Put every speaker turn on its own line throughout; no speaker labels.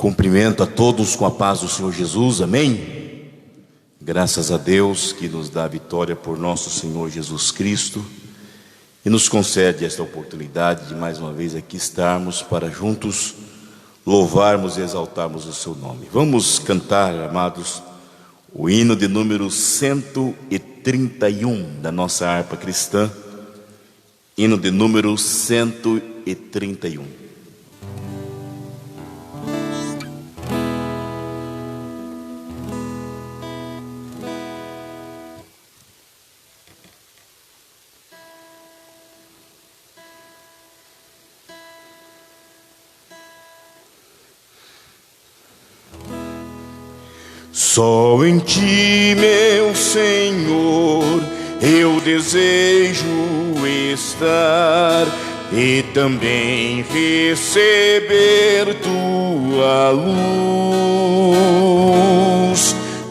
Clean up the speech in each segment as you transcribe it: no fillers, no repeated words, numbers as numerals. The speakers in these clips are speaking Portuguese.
Cumprimento a todos com a paz do Senhor Jesus, amém? Graças a Deus que nos dá a vitória por nosso Senhor Jesus Cristo e nos concede esta oportunidade de mais uma vez aqui estarmos para juntos louvarmos e exaltarmos o seu nome. Vamos cantar, amados, o hino de número 131 da nossa harpa cristã, hino de número 131. Só em ti, meu Senhor, eu desejo estar e também receber tua luz.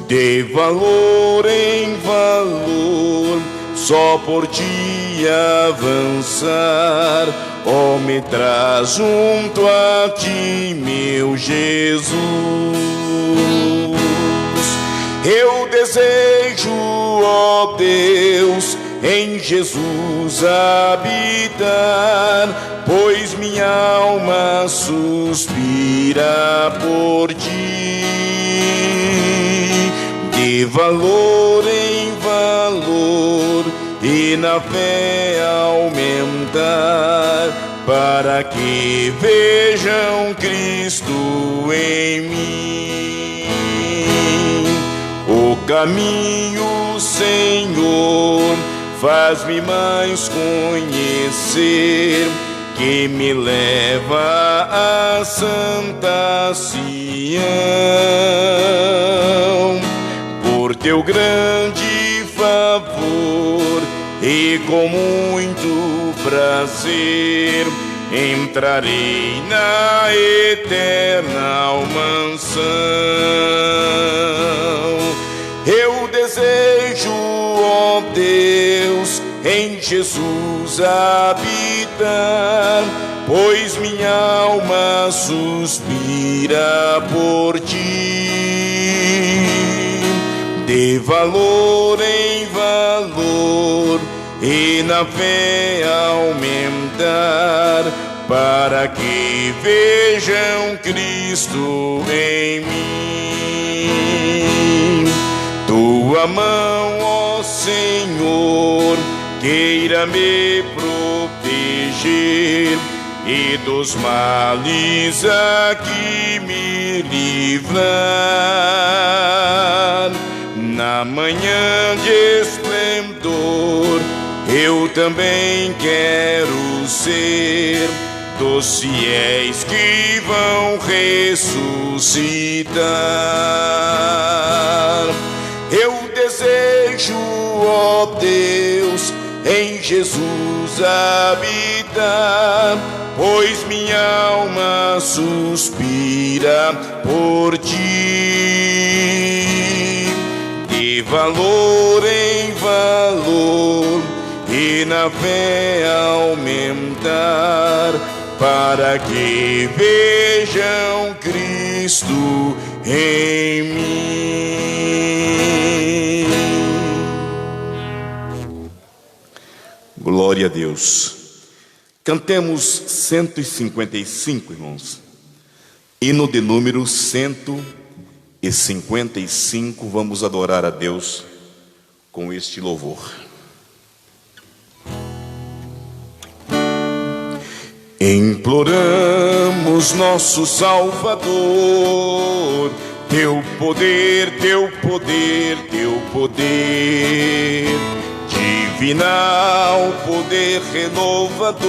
De valor em valor, só por ti avançar, ó, me traz junto a ti, meu Jesus. Eu desejo, ó Deus, em Jesus habitar, pois minha alma suspira por ti. De valor em valor e na fé aumentar, para que vejam Cristo em mim. O caminho, Senhor, faz-me mais conhecer, que me leva à santa Sião. Por teu grande favor e com muito prazer, entrarei na eterna mansão. Eu desejo, ó Deus, em Jesus habitar, pois minha alma suspira por ti. De valor em valor e na fé aumentar, para que vejam Cristo em mim. Tua mão, ó Senhor, queira me proteger e dos males aqui me livrar. Na manhã de esplendor eu também quero ser dos fiéis que vão ressuscitar. Eu desejo, ó Deus, em Jesus habitar, pois minha alma suspira por ti. De valor em valor e na fé aumentar, para que vejam Cristo em mim. Glória a Deus. Cantemos 155, irmãos. Hino de número 155. Vamos adorar a Deus com este louvor. Imploramos, nosso Salvador, teu poder, teu poder, teu poder, divinal poder renovador,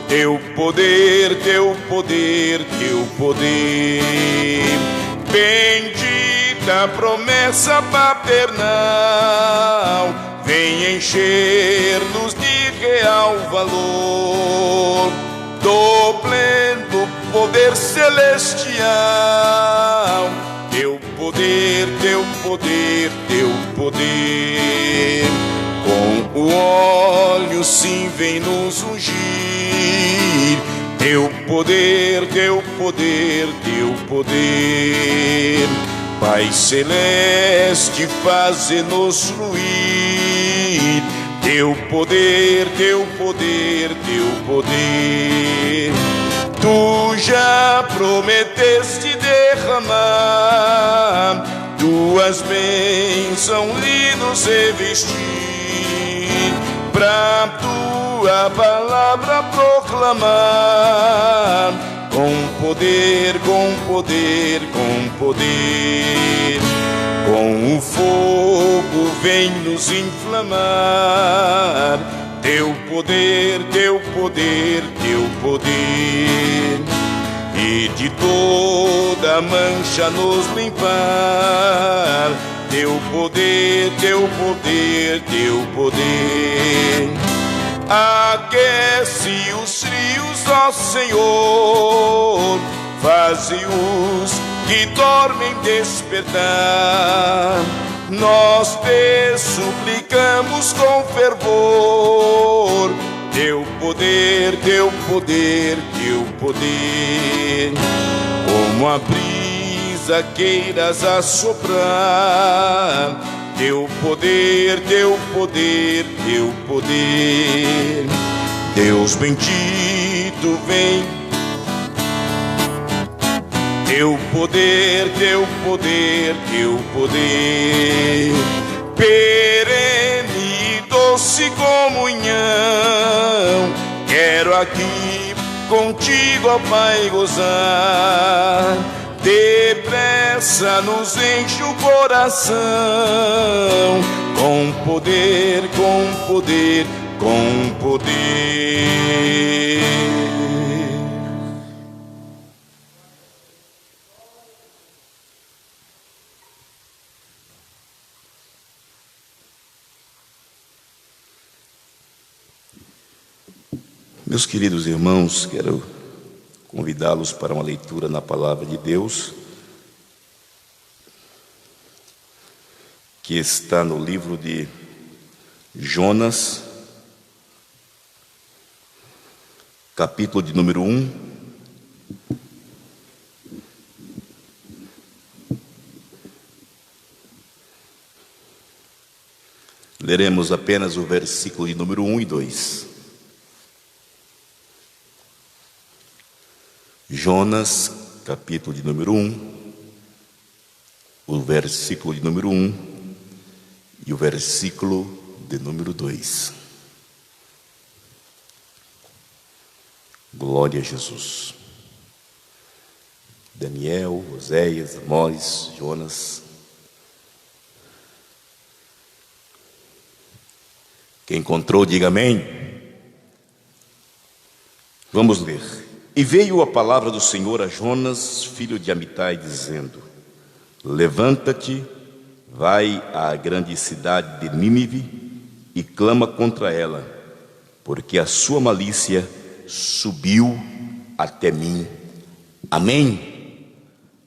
teu poder, teu poder, teu poder. Bendita promessa paternal, vem encher-nos de real valor, do pleno poder celestial. Teu poder, teu poder, teu poder, com o óleo sim vem nos ungir. Teu poder, teu poder, teu poder. Pai celeste, faze-nos fluir. Teu poder, teu poder, teu poder. Tu já prometeste derramar tuas bênçãos e nos revestir, pra tua palavra proclamar, com poder, com poder, com poder. Com o fogo vem nos inflamar, teu poder, teu poder, teu poder. E de toda mancha nos limpar, teu poder, teu poder, teu poder. Aquece os frios, ó Senhor, faze-os que dormem despertar. Nós te suplicamos com fervor, teu poder, teu poder, teu poder. Como a brisa queiras assoprar, teu poder, teu poder, teu poder. Deus bendito vem, teu poder, teu poder, teu poder. Perene e doce comunhão, quero aqui contigo, ó Pai, gozar. Depressa nos enche o coração, com poder, com poder, com poder. Meus queridos irmãos, quero convidá-los para uma leitura na Palavra de Deus, que está no livro de Jonas, capítulo de número 1. Leremos apenas o versículo de número 1 e 2. Jonas, capítulo de número 1, o versículo de número 1 e o versículo de número 2. Glória a Jesus. Daniel, Oséias, Amós, Jonas. Quem encontrou, diga amém. Vamos ler. E veio a palavra do Senhor a Jonas, filho de Amitai, dizendo: levanta-te, vai à grande cidade de Nínive e clama contra ela, porque a sua malícia subiu até mim. Amém?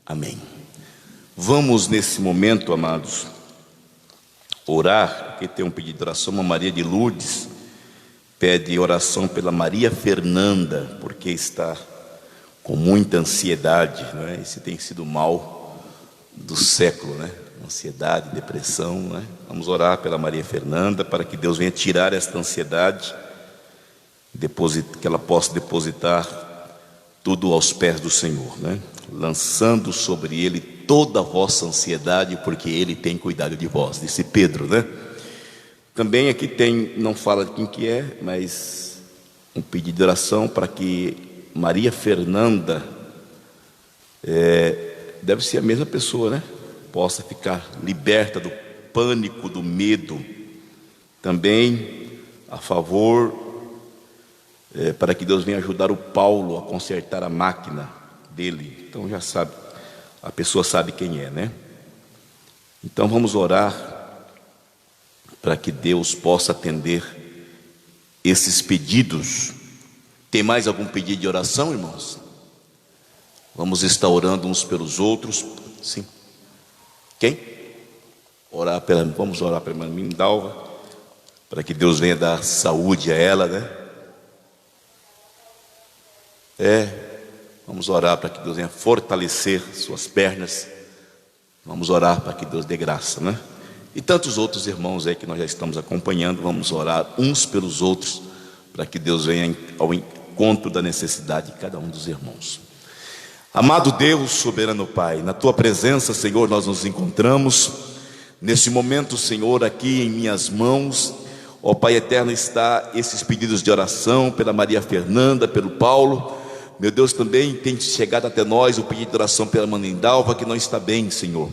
Amém. Vamos nesse momento, amados, orar, porque tem um pedido de oração. A Maria de Lourdes pede oração pela Maria Fernanda, porque está com muita ansiedade, não é? Esse tem sido o mal do século, né? Ansiedade, depressão, né? Vamos orar pela Maria Fernanda, para que Deus venha tirar esta ansiedade, que ela possa depositar tudo aos pés do Senhor, né? Lançando sobre Ele toda a vossa ansiedade, porque Ele tem cuidado de vós, disse Pedro, né? Também aqui tem, não fala de quem que é, mas um pedido de oração para que Maria Fernanda, deve ser a mesma pessoa, né? Possa ficar liberta do pânico, do medo. Também a favor, para que Deus venha ajudar o Paulo a consertar a máquina dele. Então já sabe, a pessoa sabe quem é, né? Então vamos orar para que Deus possa atender esses pedidos. Tem mais algum pedido de oração, irmãos? Vamos estar orando uns pelos outros. Sim. Quem? Vamos orar pela irmã Mindalva, para que Deus venha dar saúde a ela, né? Vamos orar para que Deus venha fortalecer suas pernas. Vamos orar para que Deus dê graça, né? E tantos outros irmãos aí que nós já estamos acompanhando. Vamos orar uns pelos outros, para que Deus venha ao encontro da necessidade de cada um dos irmãos. Amado Deus, soberano Pai, na Tua presença, Senhor, nós nos encontramos. Nesse momento, Senhor, aqui em minhas mãos, ó Pai eterno, está esses pedidos de oração pela Maria Fernanda, pelo Paulo. Meu Deus, também tem chegado até nós o pedido de oração pela Manindalva, que não está bem, Senhor.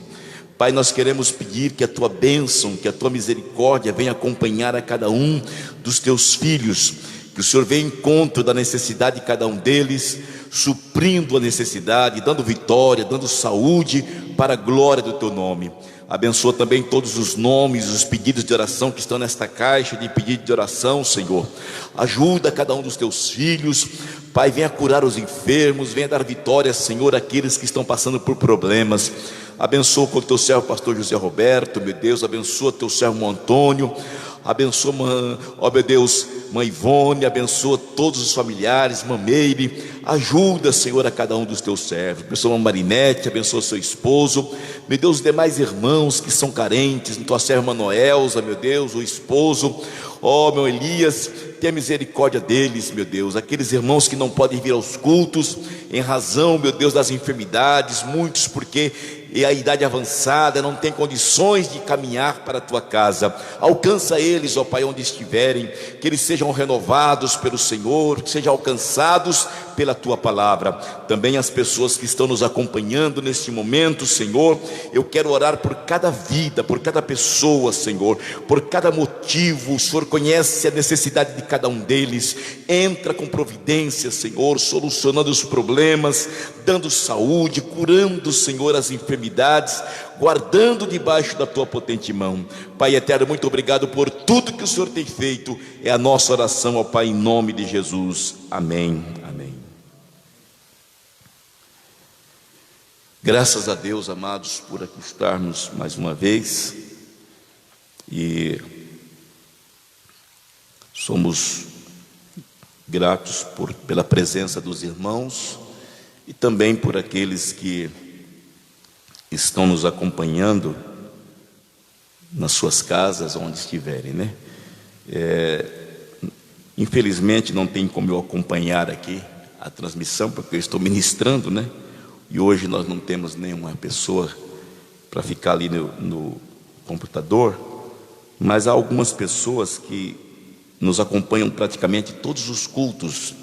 Pai, nós queremos pedir que a Tua bênção, que a Tua misericórdia venha acompanhar a cada um dos Teus filhos, que o Senhor venha em encontro da necessidade de cada um deles, suprindo a necessidade, dando vitória, dando saúde para a glória do Teu nome. Abençoa também todos os nomes, os pedidos de oração que estão nesta caixa de pedido de oração, Senhor. Ajuda cada um dos Teus filhos. Pai, venha curar os enfermos, venha dar vitória, Senhor, àqueles que estão passando por problemas. Abençoa o Teu servo pastor José Roberto, meu Deus. Abençoa Teu servo Antônio. Abençoa, ó meu Deus, Mãe Ivone. Abençoa todos os familiares, Mameire. Ajuda, Senhor, a cada um dos Teus servos. Abençoa a Marinete, abençoa seu esposo. Meu Deus, os demais irmãos que são carentes, Tua serva Manoelza, meu Deus, o esposo. Ó meu Elias, tenha misericórdia deles, meu Deus. Aqueles irmãos que não podem vir aos cultos em razão, meu Deus, das enfermidades, muitos porque a idade avançada não tem condições de caminhar para a Tua casa. Alcança eles, ó Pai, onde estiverem, que eles sejam renovados pelo Senhor, que sejam alcançados pela Tua palavra. Também as pessoas que estão nos acompanhando neste momento, Senhor, eu quero orar por cada vida, por cada pessoa, Senhor, por cada motivo. O Senhor conhece a necessidade de cada um deles. Entra com providência, Senhor, solucionando os problemas, dando saúde, curando, Senhor, as enfermidades, guardando debaixo da Tua potente mão. Pai eterno, muito obrigado por tudo que o Senhor tem feito. É a nossa oração, ó Pai, em nome de Jesus. Amém. Amém. Graças a Deus, amados, por aqui estarmos mais uma vez. E somos gratos pela presença dos irmãos e também por aqueles que estão nos acompanhando nas suas casas, onde estiverem, né? Infelizmente não tem como eu acompanhar aqui a transmissão, porque eu estou ministrando, né? E hoje nós não temos nenhuma pessoa para ficar ali no computador, mas há algumas pessoas que nos acompanham praticamente todos os cultos,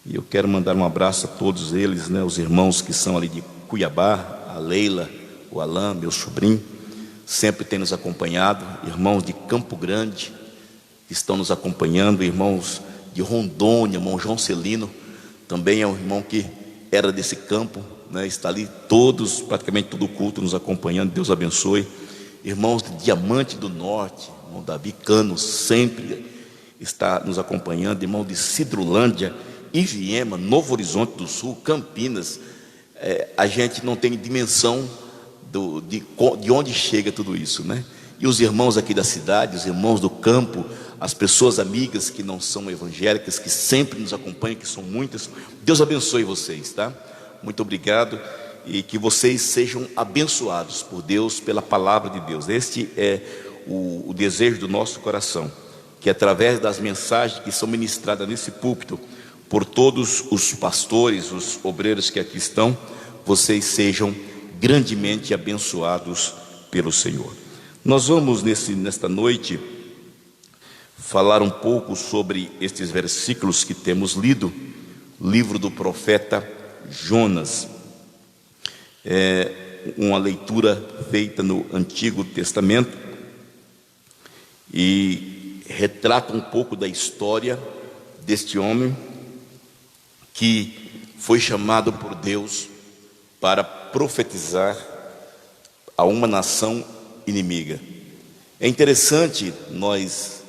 e eu quero mandar um abraço a todos eles, né? Os irmãos que são ali de Cuiabá, a Leila, o Alain, meu sobrinho, sempre tem nos acompanhado. Irmãos de Campo Grande que estão nos acompanhando, irmãos de Rondônia, irmão João Celino, também é um irmão que era desse campo, né? Está ali todos, praticamente todo o culto nos acompanhando. Deus abençoe. Irmãos de Diamante do Norte, irmão Davi Cano sempre está nos acompanhando. Irmão de Cidrolândia, Iviema, Novo Horizonte do Sul, Campinas. A gente não tem dimensão de onde chega tudo isso, né? E os irmãos aqui da cidade, os irmãos do campo, as pessoas amigas que não são evangélicas, que sempre nos acompanham, que são muitas. Deus abençoe vocês, tá? Muito obrigado, e que vocês sejam abençoados por Deus, pela palavra de Deus. Este é o desejo do nosso coração, que através das mensagens que são ministradas nesse púlpito, por todos os pastores, os obreiros que aqui estão, vocês sejam grandemente abençoados pelo Senhor. Nós vamos nesta noite falar um pouco sobre estes versículos que temos lido, livro do profeta Jonas. É uma leitura feita no Antigo Testamento e retrata um pouco da história deste homem que foi chamado por Deus para profetizar a uma nação inimiga. É interessante nós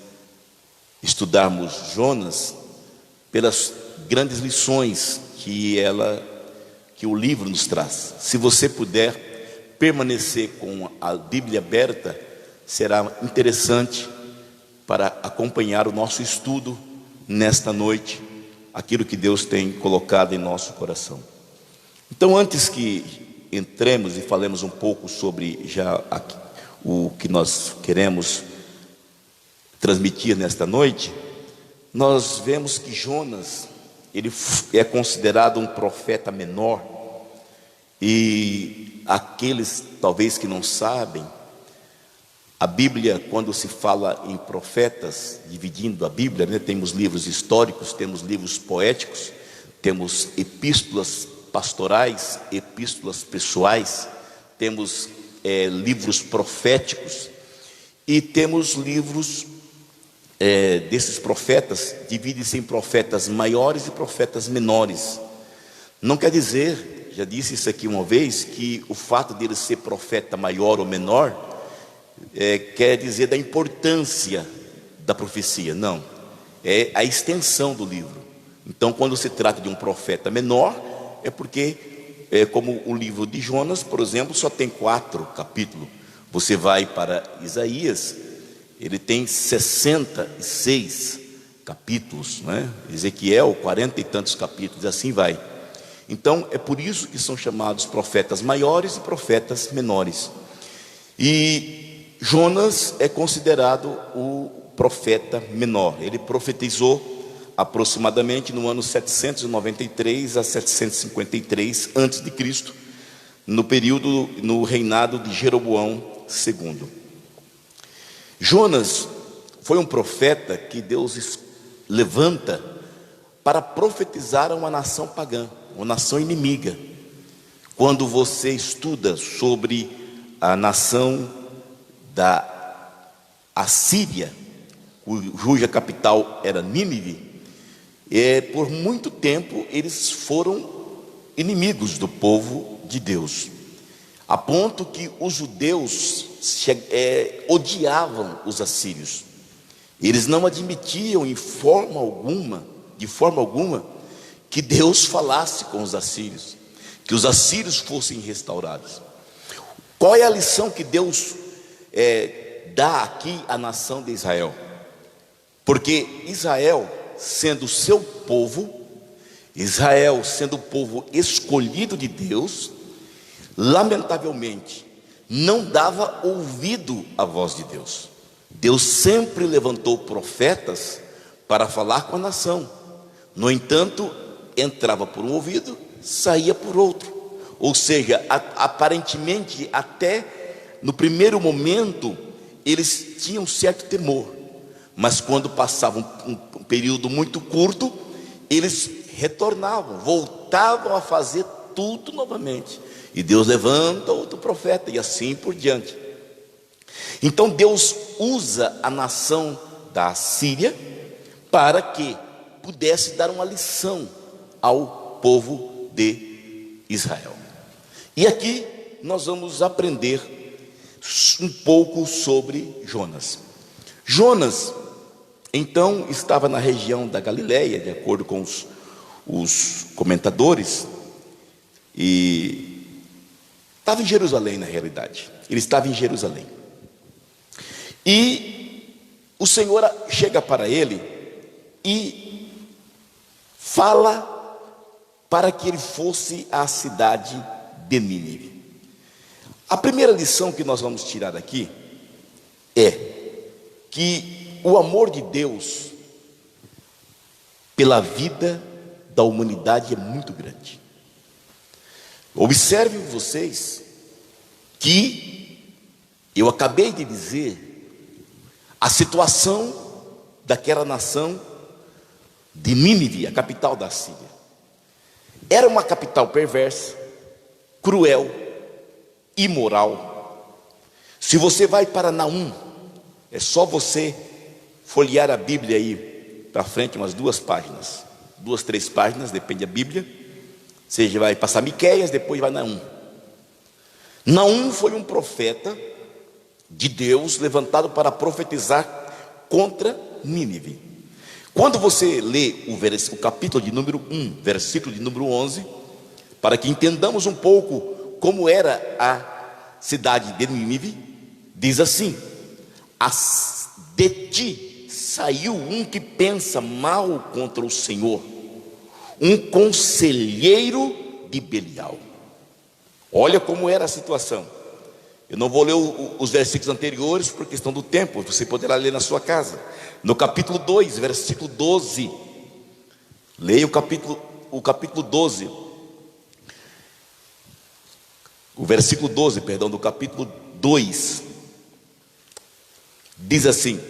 estudarmos Jonas pelas grandes lições que o livro nos traz. Se você puder permanecer com a Bíblia aberta, será interessante para acompanhar o nosso estudo nesta noite, aquilo que Deus tem colocado em nosso coração. Então, antes que entremos e falemos um pouco sobre o que nós queremos transmitir nesta noite, nós vemos que Jonas, ele é considerado um profeta menor. E aqueles talvez que não sabem, a Bíblia, quando se fala em profetas, dividindo a Bíblia, né, temos livros históricos, temos livros poéticos, temos epístolas pastorais, epístolas pessoais, temos livros proféticos e temos livros desses profetas, dividem-se em profetas maiores e profetas menores. Não quer dizer, já disse isso aqui uma vez, que o fato dele ser profeta maior ou menor quer dizer da importância da profecia. Não, é a extensão do livro. Então, quando se trata de um profeta menor, é porque, como o livro de Jonas, por exemplo, só tem 4 capítulos. Você vai para Isaías, ele tem 66 capítulos, né? Ezequiel, 40 e tantos capítulos, assim vai. Então, é por isso que são chamados profetas maiores e profetas menores. E Jonas é considerado o profeta menor. Ele profetizou aproximadamente no ano 793 a 753 a.C., no reinado de Jeroboão II. Jonas foi um profeta que Deus levanta para profetizar a uma nação pagã, uma nação inimiga. Quando você estuda sobre a nação da Assíria, cuja capital era Nínive, por muito tempo eles foram inimigos do povo de Deus, a ponto que os judeus odiavam os assírios. Eles não admitiam de forma alguma, que Deus falasse com os assírios, que os assírios fossem restaurados. Qual é a lição que Deus dá aqui à nação de Israel? Porque Israel, sendo o seu povo, Israel sendo o povo escolhido de Deus, lamentavelmente não dava ouvido à voz de Deus. Deus sempre levantou profetas para falar com a nação. No entanto, entrava por um ouvido, saía por outro. Ou seja, aparentemente, até no primeiro momento, eles tinham certo temor. Mas quando passavam um período muito curto, eles retornavam, voltavam a fazer tudo novamente. E Deus levanta outro profeta, e assim por diante. Então Deus usa a nação da Síria para que pudesse dar uma lição ao povo de Israel. E aqui nós vamos aprender um pouco sobre Jonas. Jonas, então, estava na região da Galileia, de acordo com os comentadores, e estava em Jerusalém, na realidade. Ele estava em Jerusalém. E o Senhor chega para ele e fala para que ele fosse à cidade de Nínive. A primeira lição que nós vamos tirar daqui é que o amor de Deus pela vida da humanidade é muito grande. Observem vocês que eu acabei de dizer a situação daquela nação de Nínive, a capital da Síria. Era uma capital perversa, cruel, imoral. Se você vai para Naum, é só você folhear a Bíblia aí para frente, umas 2 páginas, 2, 3 páginas, depende da Bíblia. Você vai passar Miqueias, depois vai Naum. Naum foi um profeta de Deus levantado para profetizar contra Nínive. Quando você lê o capítulo de número 1, versículo de número 11, para que entendamos um pouco como era a cidade de Nínive, diz assim: de ti saiu um que pensa mal contra o Senhor, um conselheiro e Belial. Olha como era a situação. Eu não vou ler os versículos anteriores por questão do tempo, você poderá ler na sua casa. No capítulo 2, versículo 12. Leia o capítulo 12. O versículo 12, perdão, do capítulo 2. Diz assim: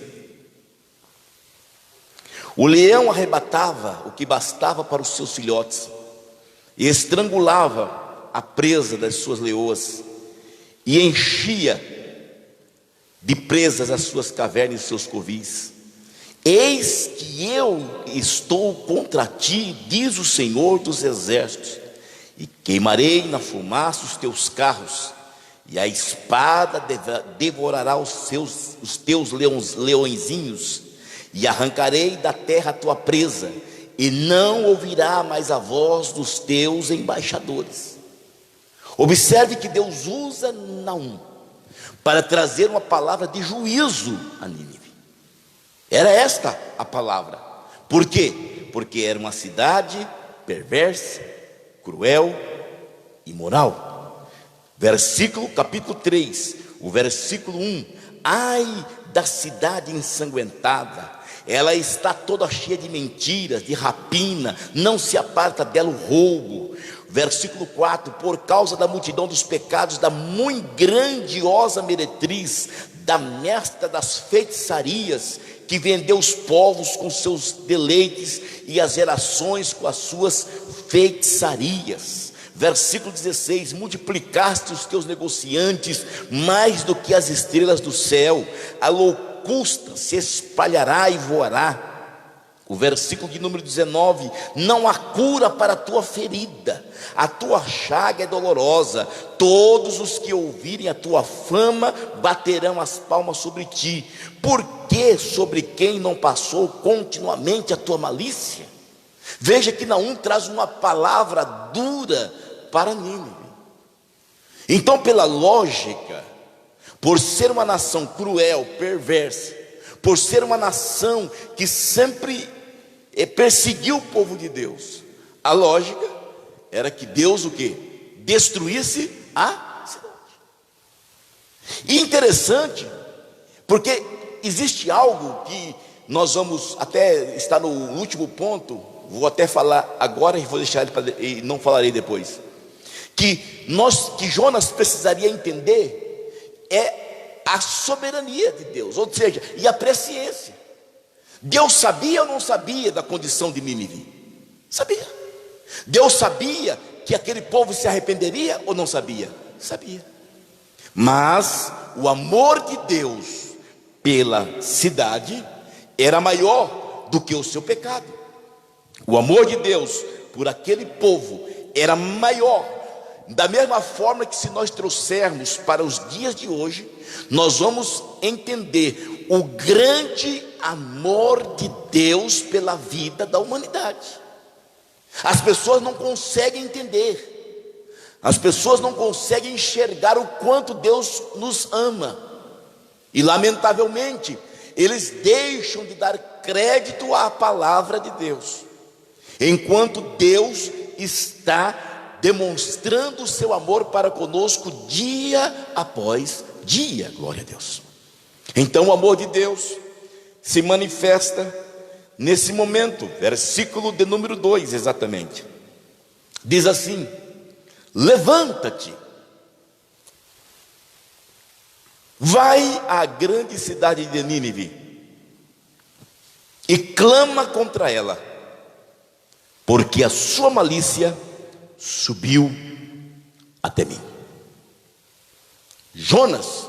o leão arrebatava o que bastava para os seus filhotes, e estrangulava a presa das suas leoas, e enchia de presas as suas cavernas e seus covis. Eis que eu estou contra ti, diz o Senhor dos exércitos, e queimarei na fumaça os teus carros, e a espada devorará os teus leõezinhos, e arrancarei da terra a tua presa, e não ouvirá mais a voz dos teus embaixadores. Observe que Deus usa Naum para trazer uma palavra de juízo a Nínive. Era esta a palavra. Por quê? Porque era uma cidade perversa, cruel, imoral. Capítulo 3, o versículo 1. Ai da cidade ensanguentada, ela está toda cheia de mentiras, de rapina, não se aparta dela o roubo. Versículo 4, por causa da multidão dos pecados, da muito grandiosa meretriz, da mestra das feitiçarias, que vendeu os povos com seus deleites, e as gerações com as suas feitiçarias. Versículo 16, multiplicaste os teus negociantes, mais do que as estrelas do céu, a locusta se espalhará e voará. O versículo de número 19, não há cura para a tua ferida, a tua chaga é dolorosa, todos os que ouvirem a tua fama, baterão as palmas sobre ti, porque sobre quem não passou continuamente a tua malícia? Veja que Naum traz uma palavra dura para Nínive. Então, pela lógica, por ser uma nação cruel, perversa, por ser uma nação que sempre perseguiu o povo de Deus, a lógica era que Deus o quê? Destruísse a cidade. E interessante, porque existe algo que nós vamos até estar no último ponto, vou até falar agora e vou deixar ele e não falarei depois. Que Jonas precisaria entender é a soberania de Deus, ou seja, e a presciência. Deus sabia ou não sabia da condição de Nínive? Sabia. Deus sabia que aquele povo se arrependeria ou não sabia? Sabia. Mas o amor de Deus pela cidade era maior do que o seu pecado. O amor de Deus por aquele povo era maior. Da mesma forma que, se nós trouxermos para os dias de hoje, nós vamos entender o grande amor de Deus pela vida da humanidade. As pessoas não conseguem entender, as pessoas não conseguem enxergar o quanto Deus nos ama, e lamentavelmente eles deixam de dar crédito à palavra de Deus, enquanto Deus está demonstrando o seu amor para conosco dia após dia. Glória a Deus. Então o amor de Deus se manifesta nesse momento. Versículo de número 2 exatamente, diz assim: levanta-te, vai à grande cidade de Nínive e clama contra ela, porque a sua malícia subiu até mim. Jonas,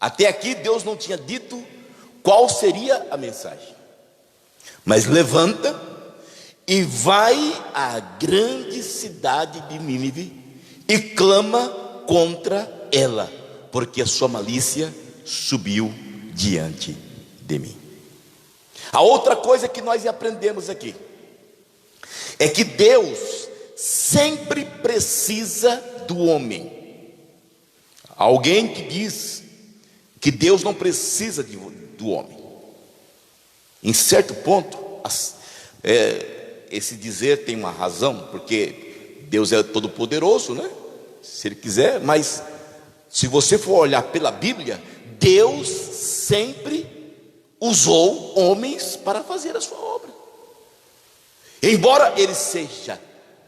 até aqui Deus não tinha dito qual seria a mensagem, mas levanta e vai à grande cidade de Nínive e clama contra ela, porque a sua malícia subiu diante de mim. A outra coisa que nós aprendemos aqui é que Deus sempre precisa do homem. Alguém que diz que Deus não precisa do homem, em certo ponto, esse dizer tem uma razão, porque Deus é todo poderoso, né? Se Ele quiser, mas se você for olhar pela Bíblia, Deus sempre usou homens para fazer a sua obra. Embora Ele seja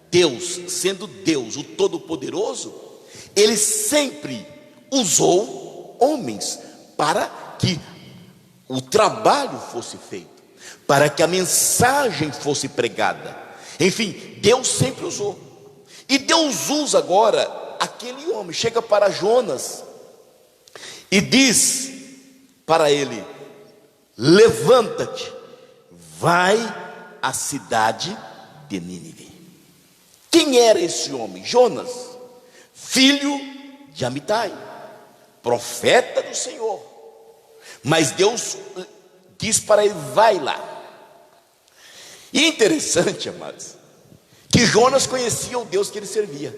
Deus, sendo Deus o Todo-Poderoso, Ele sempre usou homens para que o trabalho fosse feito, para que a mensagem fosse pregada. Enfim, Deus sempre usou. E Deus usa agora aquele homem, chega para Jonas e diz para ele: levanta-te, vai à cidade de Nínive. Quem era esse homem? Jonas, filho de Amitai, profeta do Senhor. Mas Deus diz para ele: vai lá. E interessante, amados, que Jonas conhecia o Deus que ele servia.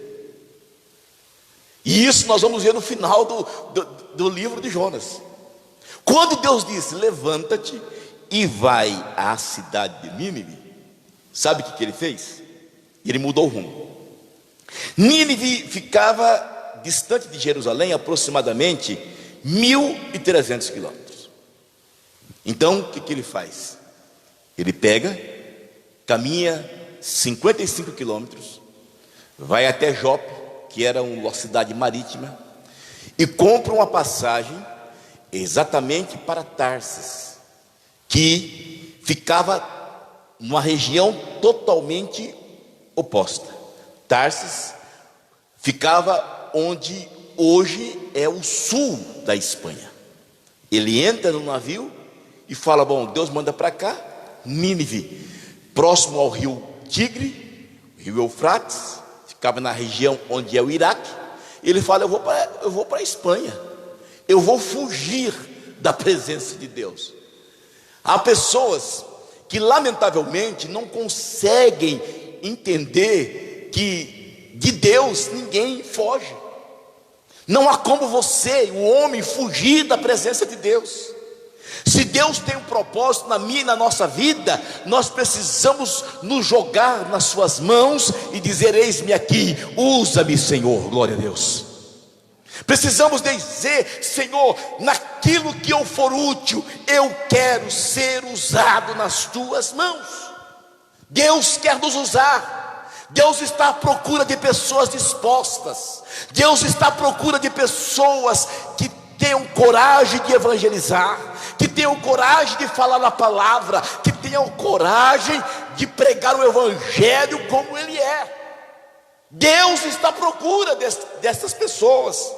E isso nós vamos ver no final do livro de Jonas. Quando Deus disse: levanta-te e vai à cidade de Nínive, sabe o que ele fez? Ele mudou o rumo. Nínive ficava distante de Jerusalém aproximadamente 1.300 quilômetros. Então o que ele faz? Ele pega, caminha 55 quilômetros, vai até Jope, que era uma cidade marítima, e compra uma passagem exatamente para Tarsis, que ficava numa região totalmente oposta. Tarsis ficava onde hoje é o sul da Espanha. Ele entra no navio e fala: bom, Deus manda para cá, Nínive, próximo ao rio Tigre, rio Eufrates, ficava na região onde é o Iraque. Ele fala: eu vou para a Espanha, eu vou fugir da presença de Deus. Há pessoas que lamentavelmente não conseguem entender que de Deus ninguém foge. Não há como você, o homem, fugir da presença de Deus. Se Deus tem um propósito na minha e na nossa vida, nós precisamos nos jogar nas suas mãos e dizer: eis-me aqui, usa-me, Senhor. Glória a Deus. Precisamos dizer: Senhor, naquilo que eu for útil, eu quero ser usado nas tuas mãos. Deus quer nos usar. Deus está à procura de pessoas dispostas. Deus está à procura de pessoas que tenham coragem de evangelizar, que tenham coragem de falar a palavra, que tenham coragem de pregar o evangelho como ele é. Deus está à procura dessas pessoas.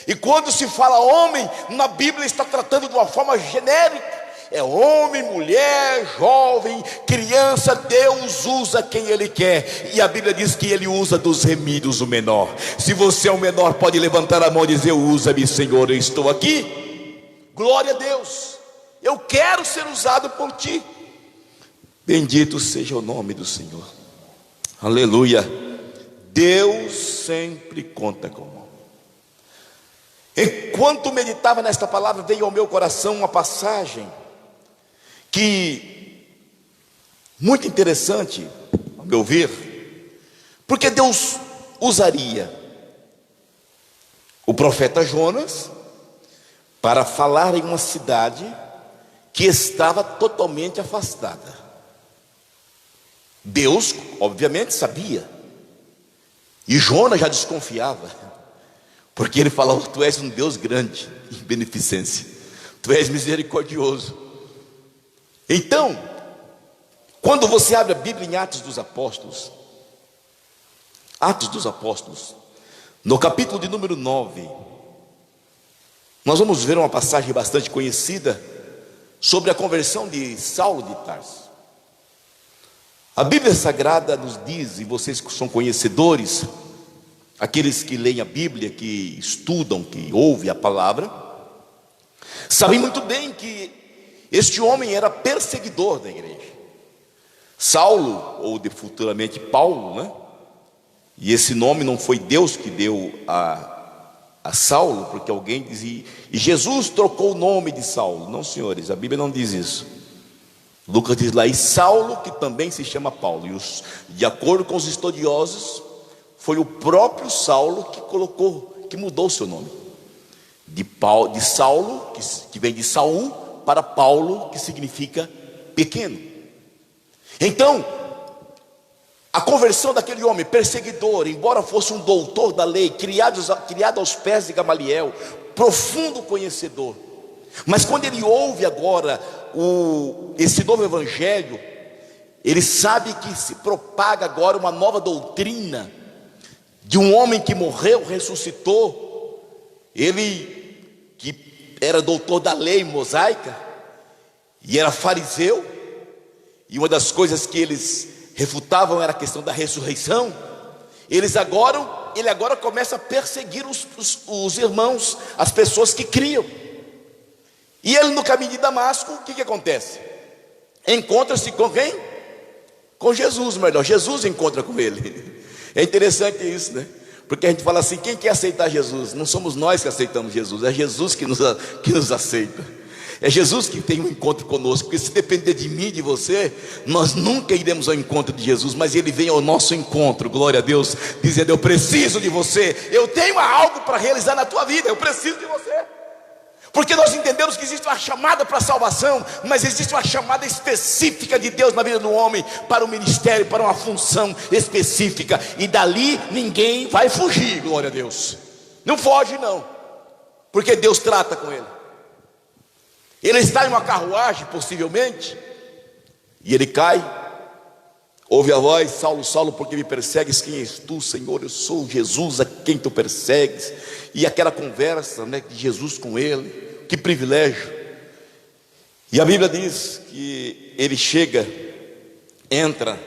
E quando se fala homem, na Bíblia está tratando de uma forma genérica. É homem, mulher, jovem, criança. Deus usa quem Ele quer. E a Bíblia diz que Ele usa dos remidos o menor. Se você é o menor, pode levantar a mão e dizer: usa-me, Senhor, eu estou aqui. Glória a Deus. Eu quero ser usado por Ti. Bendito seja o nome do Senhor. Aleluia. Deus sempre conta com nós. Enquanto meditava nesta palavra, veio ao meu coração uma passagem que muito interessante, ao meu ver, porque Deus usaria o profeta Jonas para falar em uma cidade que estava totalmente afastada. Deus, obviamente, sabia, e Jonas já desconfiava, porque ele falou: tu és um Deus grande em beneficência, tu és misericordioso. Então, quando você abre a Bíblia em Atos dos Apóstolos, no capítulo de número 9, nós vamos ver uma passagem bastante conhecida sobre a conversão de Saulo de Tarso. A Bíblia Sagrada nos diz, e vocês que são conhecedores, aqueles que leem a Bíblia, que estudam, que ouvem a palavra, sabem muito bem que este homem era perseguidor da igreja. Saulo, ou futuramente Paulo, né? E esse nome não foi Deus que deu a Saulo, porque alguém dizia, e Jesus trocou o nome de Saulo. Não, senhores, a Bíblia não diz isso. Lucas diz lá: e Saulo, que também se chama Paulo. E de acordo com os estudiosos, foi o próprio Saulo que colocou, que mudou o seu nome. De Saulo, que vem de Saul, para Paulo, que significa pequeno. Então, a conversão daquele homem perseguidor, embora fosse um doutor da lei, criado aos pés de Gamaliel, profundo conhecedor, mas quando ele ouve agora esse novo evangelho, ele sabe que se propaga agora uma nova doutrina de um homem que morreu, ressuscitou. Ele que era doutor da lei mosaica e era fariseu, e uma das coisas que eles refutavam era a questão da ressurreição. Ele agora começa a perseguir os irmãos, as pessoas que criam. E ele, no caminho de Damasco, o que acontece? Encontra-se com quem? Com Jesus, melhor, Jesus encontra com ele. É interessante isso, né? Porque a gente fala assim, quem quer aceitar Jesus? Não somos nós que aceitamos Jesus, é Jesus que nos aceita. É Jesus que tem um encontro conosco, porque se depender de mim e de você, nós nunca iremos ao encontro de Jesus, mas Ele vem ao nosso encontro, glória a Deus, dizendo: eu preciso de você, eu tenho algo para realizar na tua vida, eu preciso de você. Porque nós entendemos que existe uma chamada para a salvação, mas existe uma chamada específica de Deus na vida do homem, para um ministério, para uma função específica, e dali ninguém vai fugir, glória a Deus. Não foge não, porque Deus trata com ele. Ele está em uma carruagem, possivelmente, e ele cai, ouve a voz: Saulo, Saulo, por que me persegues? Quem és tu, Senhor? Eu sou Jesus a quem tu persegues. E aquela conversa, né, de Jesus com ele, que privilégio. E a Bíblia diz que ele chega, entra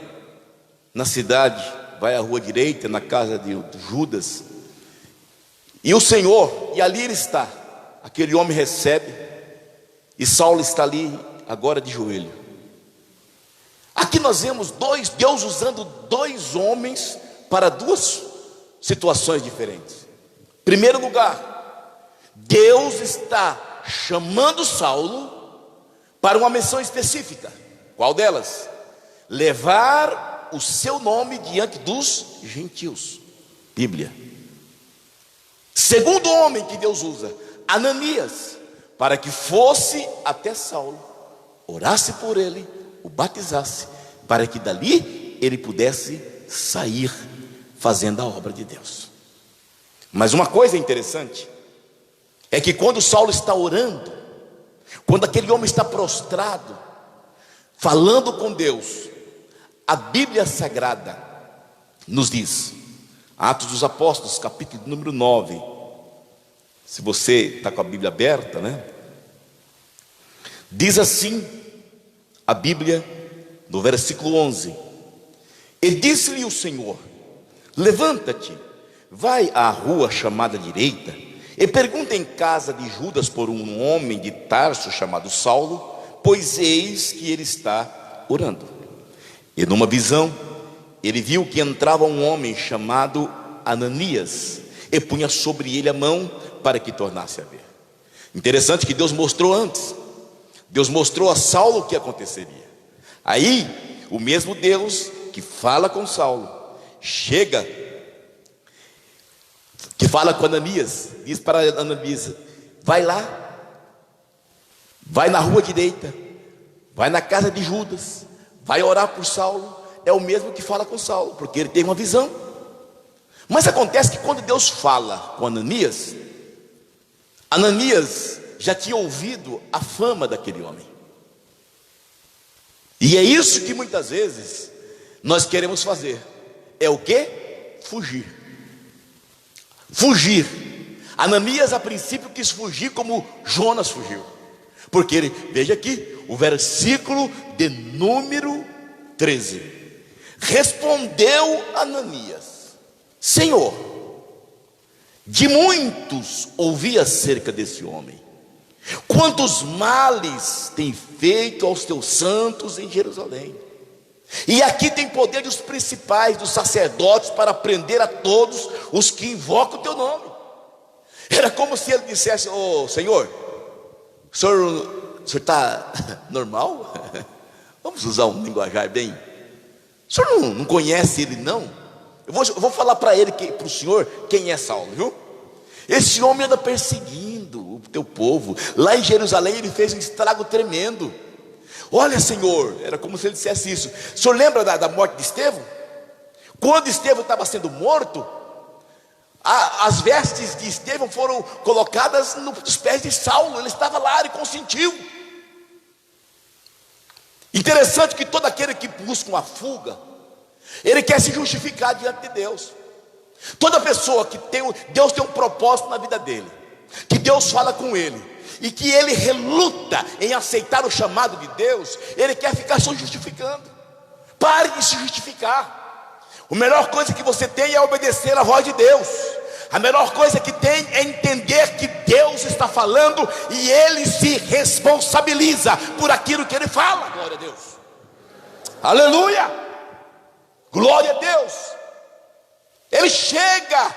na cidade, vai à rua direita, na casa de Judas, e o Senhor, e ali ele está, aquele homem recebe, e Saulo está ali agora de joelho. Aqui nós vemos Deus usando dois homens para duas situações diferentes. Em primeiro lugar, Deus está chamando Saulo para uma missão específica. Qual delas? Levar o seu nome diante dos gentios. Bíblia. Segundo homem que Deus usa, Ananias, para que fosse até Saulo, orasse por ele, o batizasse, para que dali ele pudesse sair fazendo a obra de Deus. Mas uma coisa interessante é que quando Saulo está orando, quando aquele homem está prostrado, falando com Deus, a Bíblia Sagrada nos diz, Atos dos Apóstolos, capítulo número 9, se você está com a Bíblia aberta, né? Diz assim a Bíblia, no versículo 11: e disse-lhe o Senhor: levanta-te, vai à rua chamada direita, e pergunta em casa de Judas por um homem de Tarso chamado Saulo, pois eis que ele está orando. E numa visão, ele viu que entrava um homem chamado Ananias, e punha sobre ele a mão para que tornasse a ver. Interessante que Deus mostrou antes. Deus mostrou a Saulo o que aconteceria. Aí, o mesmo Deus que fala com Saulo, chega, que fala com Ananias, diz para Ananias: vai lá, vai na rua direita, vai na casa de Judas, vai orar por Saulo. É o mesmo que fala com Saulo, porque ele tem uma visão. Mas acontece que quando Deus fala com Ananias, Ananias já tinha ouvido a fama daquele homem. E é isso que muitas vezes nós queremos fazer. É o quê? Fugir. Fugir. Ananias a princípio quis fugir como Jonas fugiu. Porque ele, veja aqui, o versículo de número 13. Respondeu Ananias: Senhor, de muitos ouvi acerca desse homem, quantos males tem feito aos teus santos em Jerusalém. E aqui tem poder dos principais, dos sacerdotes, para prender a todos os que invocam o teu nome. Era como se ele dissesse: ô Senhor, o senhor está normal? Vamos usar um linguajar bem. O senhor não conhece ele não? Eu vou falar para ele, para o senhor, quem é Saulo, viu? Esse homem anda perseguindo o teu povo. Lá em Jerusalém ele fez um estrago tremendo. Olha, Senhor, era como se ele dissesse isso. O senhor lembra da morte de Estevão? Quando Estevão estava sendo morto, as vestes de Estevão foram colocadas nos pés de Saulo. Ele estava lá, ele consentiu. Interessante que todo aquele que busca uma fuga, ele quer se justificar diante de Deus. Toda pessoa que Deus tem um propósito na vida dele, que Deus fala com ele, e que ele reluta em aceitar o chamado de Deus, ele quer ficar só justificando. Pare de se justificar. A melhor coisa que você tem é obedecer à voz de Deus. A melhor coisa que tem é entender que Deus está falando e ele se responsabiliza por aquilo que ele fala. Glória a Deus. Aleluia. Glória a Deus. Ele chega.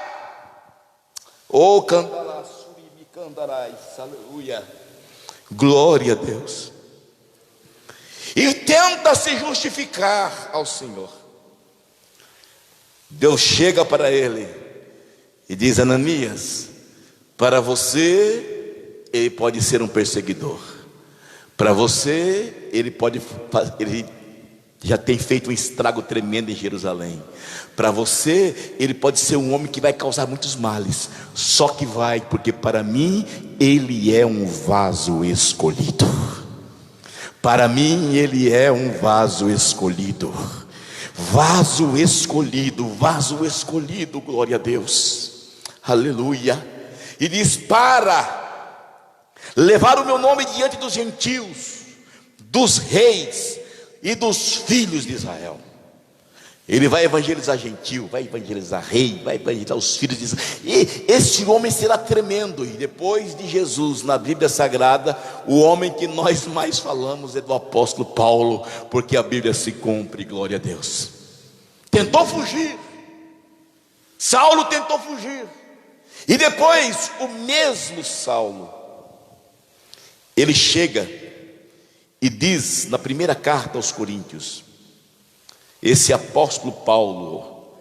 Oh, candará, surimi, candarais. Aleluia. Glória a Deus. E tenta se justificar ao Senhor. Deus chega para ele e diz: Ananias, para você ele pode ser um perseguidor. Para você ele já tem feito um estrago tremendo em Jerusalém. Para você ele pode ser um homem que vai causar muitos males. Só que vai, porque para mim ele é um vaso escolhido. Para mim ele é um vaso escolhido. Vaso escolhido, vaso escolhido, glória a Deus, aleluia. E diz: para levar o meu nome diante dos gentios, dos reis e dos filhos de Israel. Ele vai evangelizar gentil, vai evangelizar rei, vai evangelizar os filhos de Israel. E esse homem será tremendo. E depois de Jesus, na Bíblia Sagrada, o homem que nós mais falamos é do apóstolo Paulo, porque a Bíblia se cumpre, glória a Deus. Tentou fugir. Saulo tentou fugir. E depois, o mesmo Saulo, ele chega e diz na primeira carta aos Coríntios, esse apóstolo Paulo,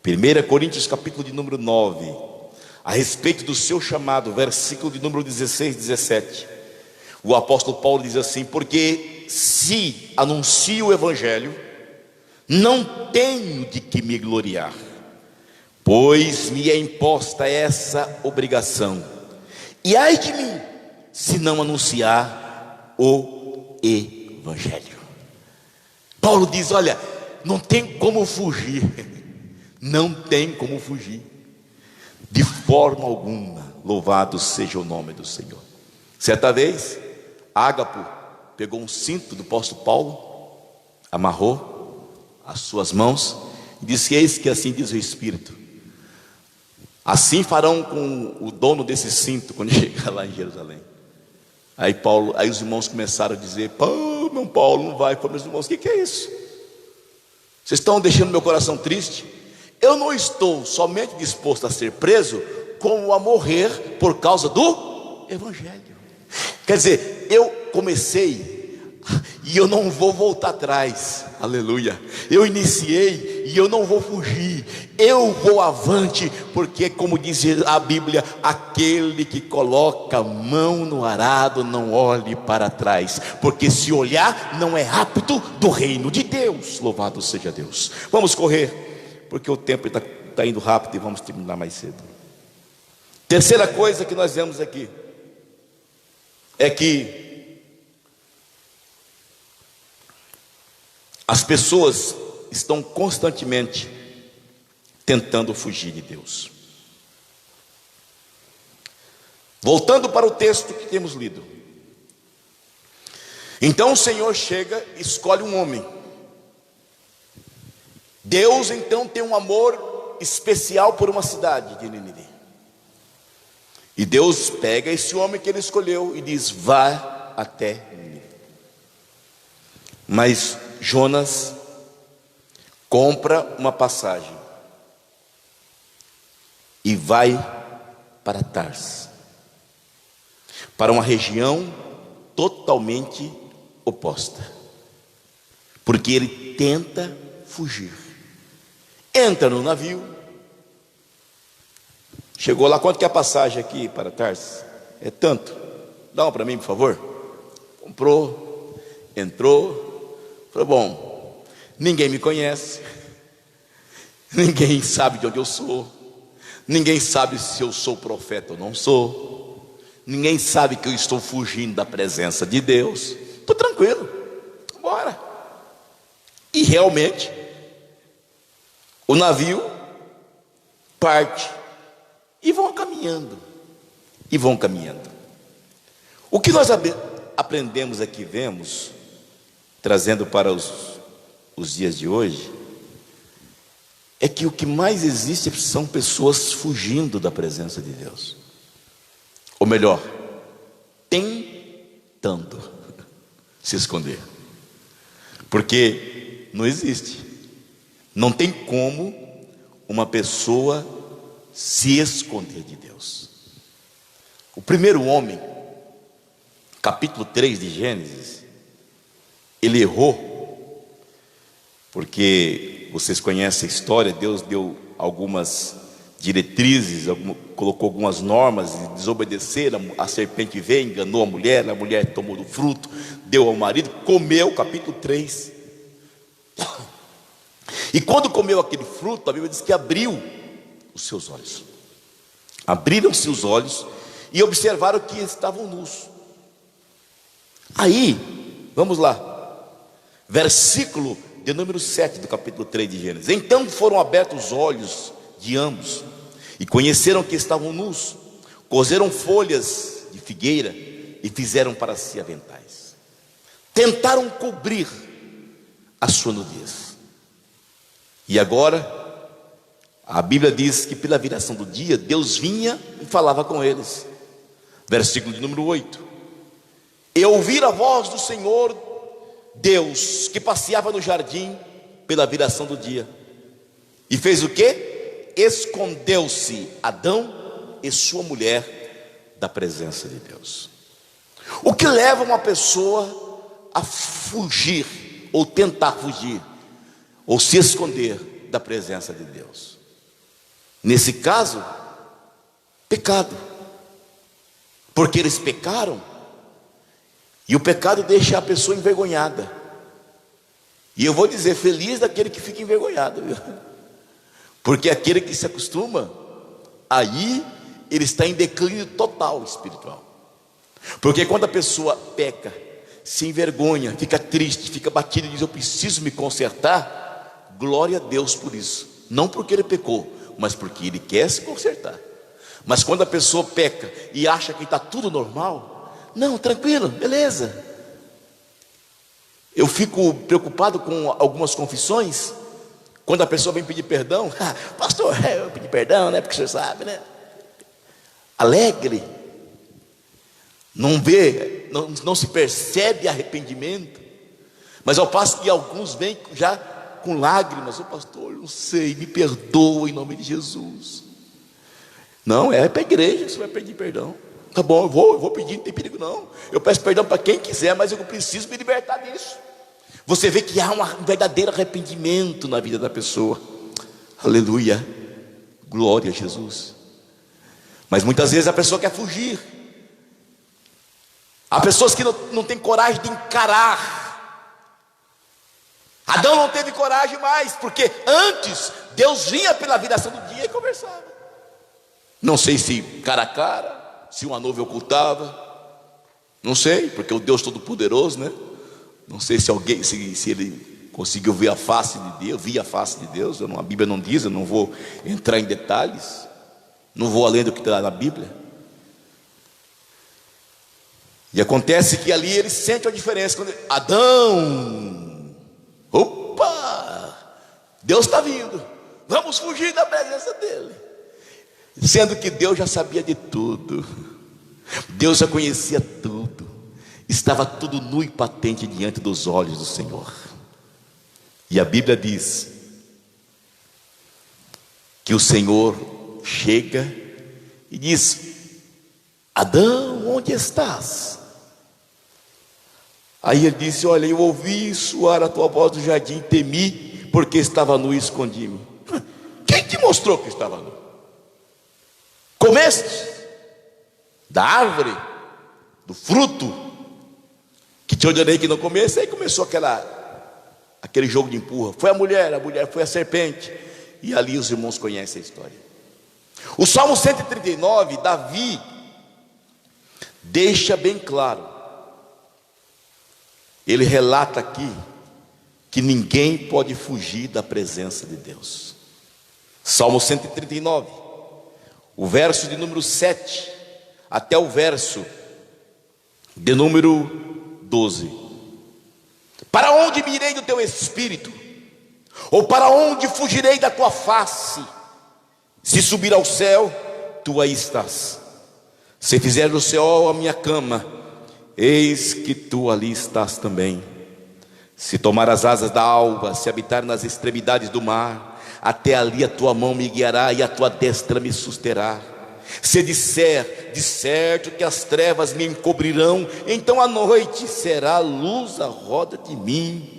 1 Coríntios capítulo de número 9, a respeito do seu chamado, versículo de número 16, 17, o apóstolo Paulo diz assim: porque se anuncio o evangelho, não tenho de que me gloriar, pois me é imposta essa obrigação, e ai de mim, se não anunciar o evangelho. Paulo diz: olha, não tem como fugir, não tem como fugir, de forma alguma. Louvado seja o nome do Senhor. Certa vez, Ágapo pegou um cinto do apóstolo Paulo, amarrou as suas mãos e disse: eis que assim diz o Espírito, assim farão com o dono desse cinto quando chegar lá em Jerusalém. Aí os irmãos começaram a dizer: pô, meu Paulo, não vai. Pô, meus irmãos, o que é isso? Vocês estão deixando meu coração triste? Eu não estou somente disposto a ser preso, como a morrer por causa do evangelho. Quer dizer, eu comecei e eu não vou voltar atrás. Aleluia. Eu iniciei e eu não vou fugir, eu vou avante, porque como diz a Bíblia, aquele que coloca a mão no arado não olhe para trás, porque se olhar não é apto do reino de Deus. Louvado seja Deus. Vamos correr, porque o tempo está indo rápido e vamos terminar mais cedo. Terceira coisa que nós vemos aqui é que as pessoas estão constantemente tentando fugir de Deus. Voltando para o texto que temos lido. Então o Senhor chega e escolhe um homem. Deus então tem um amor especial por uma cidade de Nínive. E Deus pega esse homem que ele escolheu e diz: vá até Nínive. Mas Jonas compra uma passagem e vai para Tarsis, para uma região totalmente oposta, porque ele tenta fugir. entra no navio. Chegou lá, quanto que é a passagem aqui para Tarsis? É tanto. Dá uma para mim, por favor. Comprou, entrou, falou: bom, ninguém me conhece, ninguém sabe de onde eu sou, ninguém sabe se eu sou profeta ou não sou, ninguém sabe que eu estou fugindo da presença de Deus. Estou tranquilo, bora. E realmente o navio parte e vão caminhando, e vão caminhando. O que nós aprendemos aqui, vemos, trazendo para os dias de hoje, é que o que mais existe são pessoas fugindo da presença de Deus, ou melhor, tentando se esconder, porque não existe, não tem como uma pessoa se esconder de Deus. O primeiro homem, capítulo 3 de Gênesis, ele errou, porque vocês conhecem a história. Deus deu algumas diretrizes, colocou algumas normas, e desobedeceram. A serpente veio, enganou a mulher tomou do fruto, deu ao marido, comeu, capítulo 3. E quando comeu aquele fruto, a Bíblia diz que abriu os seus olhos. Abriram-se os olhos e observaram que estavam nus. Aí, vamos lá, versículo de número 7 do capítulo 3 de Gênesis. Então foram abertos os olhos de ambos e conheceram que estavam nus, coseram folhas de figueira e fizeram para si aventais. Tentaram cobrir a sua nudez. E agora, a Bíblia diz que pela viração do dia, Deus vinha e falava com eles. Versículo de número 8. E ouviram a voz do Senhor Deus, que passeava no jardim pela viração do dia. E fez o quê? Escondeu-se Adão e sua mulher da presença de Deus. O que leva uma pessoa a fugir, ou tentar fugir, ou se esconder da presença de Deus? Nesse caso, pecado. Porque eles pecaram, e o pecado deixa a pessoa envergonhada. E eu vou dizer, feliz daquele que fica envergonhado, viu? Porque aquele que se acostuma, aí ele está em declínio total espiritual. Porque quando a pessoa peca, se envergonha, fica triste, fica batido e diz: eu preciso me consertar, glória a Deus por isso. Não porque ele pecou, mas porque ele quer se consertar. Mas quando a pessoa peca e acha que está tudo normal, não, tranquilo, beleza. Eu fico preocupado com algumas confissões, quando a pessoa vem pedir perdão. Pastor, eu pedi perdão, né? Porque o senhor sabe, né? Alegre, não vê, não se percebe arrependimento. Mas ao passo que alguns vêm já com lágrimas: ô pastor, não sei, me perdoa em nome de Jesus. Não, é para a igreja que você vai pedir perdão. Tá bom, eu vou pedir, não tem perigo não. Eu peço perdão para quem quiser, mas eu preciso me libertar disso. Você vê que há um verdadeiro arrependimento na vida da pessoa. Aleluia, glória a Jesus. Mas muitas vezes a pessoa quer fugir. Há pessoas que não têm coragem de encarar. Adão não teve coragem mais, porque antes Deus vinha pela viração do dia e conversava. Não sei se cara a cara, se uma nuvem ocultava, não sei, porque o Deus Todo-Poderoso, né? Não sei se alguém, se ele conseguiu ver a face de Deus, via a face de Deus. A Bíblia não diz, eu não vou entrar em detalhes, não vou além do que está na Bíblia. E acontece que ali ele sente a diferença. Quando Adão, opa, Deus está vindo, vamos fugir da presença dele. Sendo que Deus já sabia de tudo, Deus já conhecia tudo, estava tudo nu e patente diante dos olhos do Senhor. E a Bíblia diz que o Senhor chega e diz: Adão, onde estás? Aí ele disse: olha, eu ouvi soar a tua voz do jardim, temi, porque estava nu e escondi-me. te mostrou que estava nu? Comeste da árvore, do fruto que te ordenei que não comesse. Aí começou aquele jogo de empurra. Foi a mulher foi a serpente. E ali os irmãos conhecem a história. O Salmo 139, Davi deixa bem claro. Ele relata aqui que ninguém pode fugir da presença de Deus. Salmo 139, o verso de número 7 até o verso de número 12. Para onde me irei do teu espírito? Ou para onde fugirei da tua face? Se subir ao céu, tu aí estás. Se fizer do céu a minha cama, eis que tu ali estás também. Se tomar as asas da alva, se habitar nas extremidades do mar, até ali a tua mão me guiará e a tua destra me susterá. Se disser, de certo que as trevas me encobrirão, então a noite será luz à roda de mim.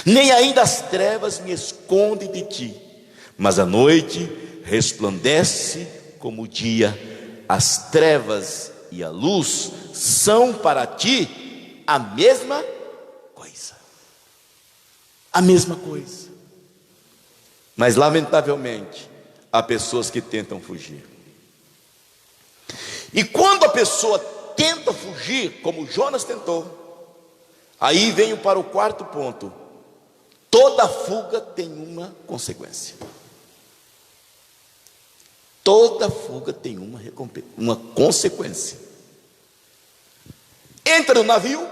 Nem ainda as trevas me escondem de ti, mas a noite resplandece como o dia. As trevas e a luz são para ti a mesma coisa. A mesma coisa. Mas lamentavelmente há pessoas que tentam fugir. E quando a pessoa tenta fugir, como Jonas tentou, aí venho para o quarto ponto. Toda fuga tem uma consequência. Toda fuga tem uma consequência. Entra no navio,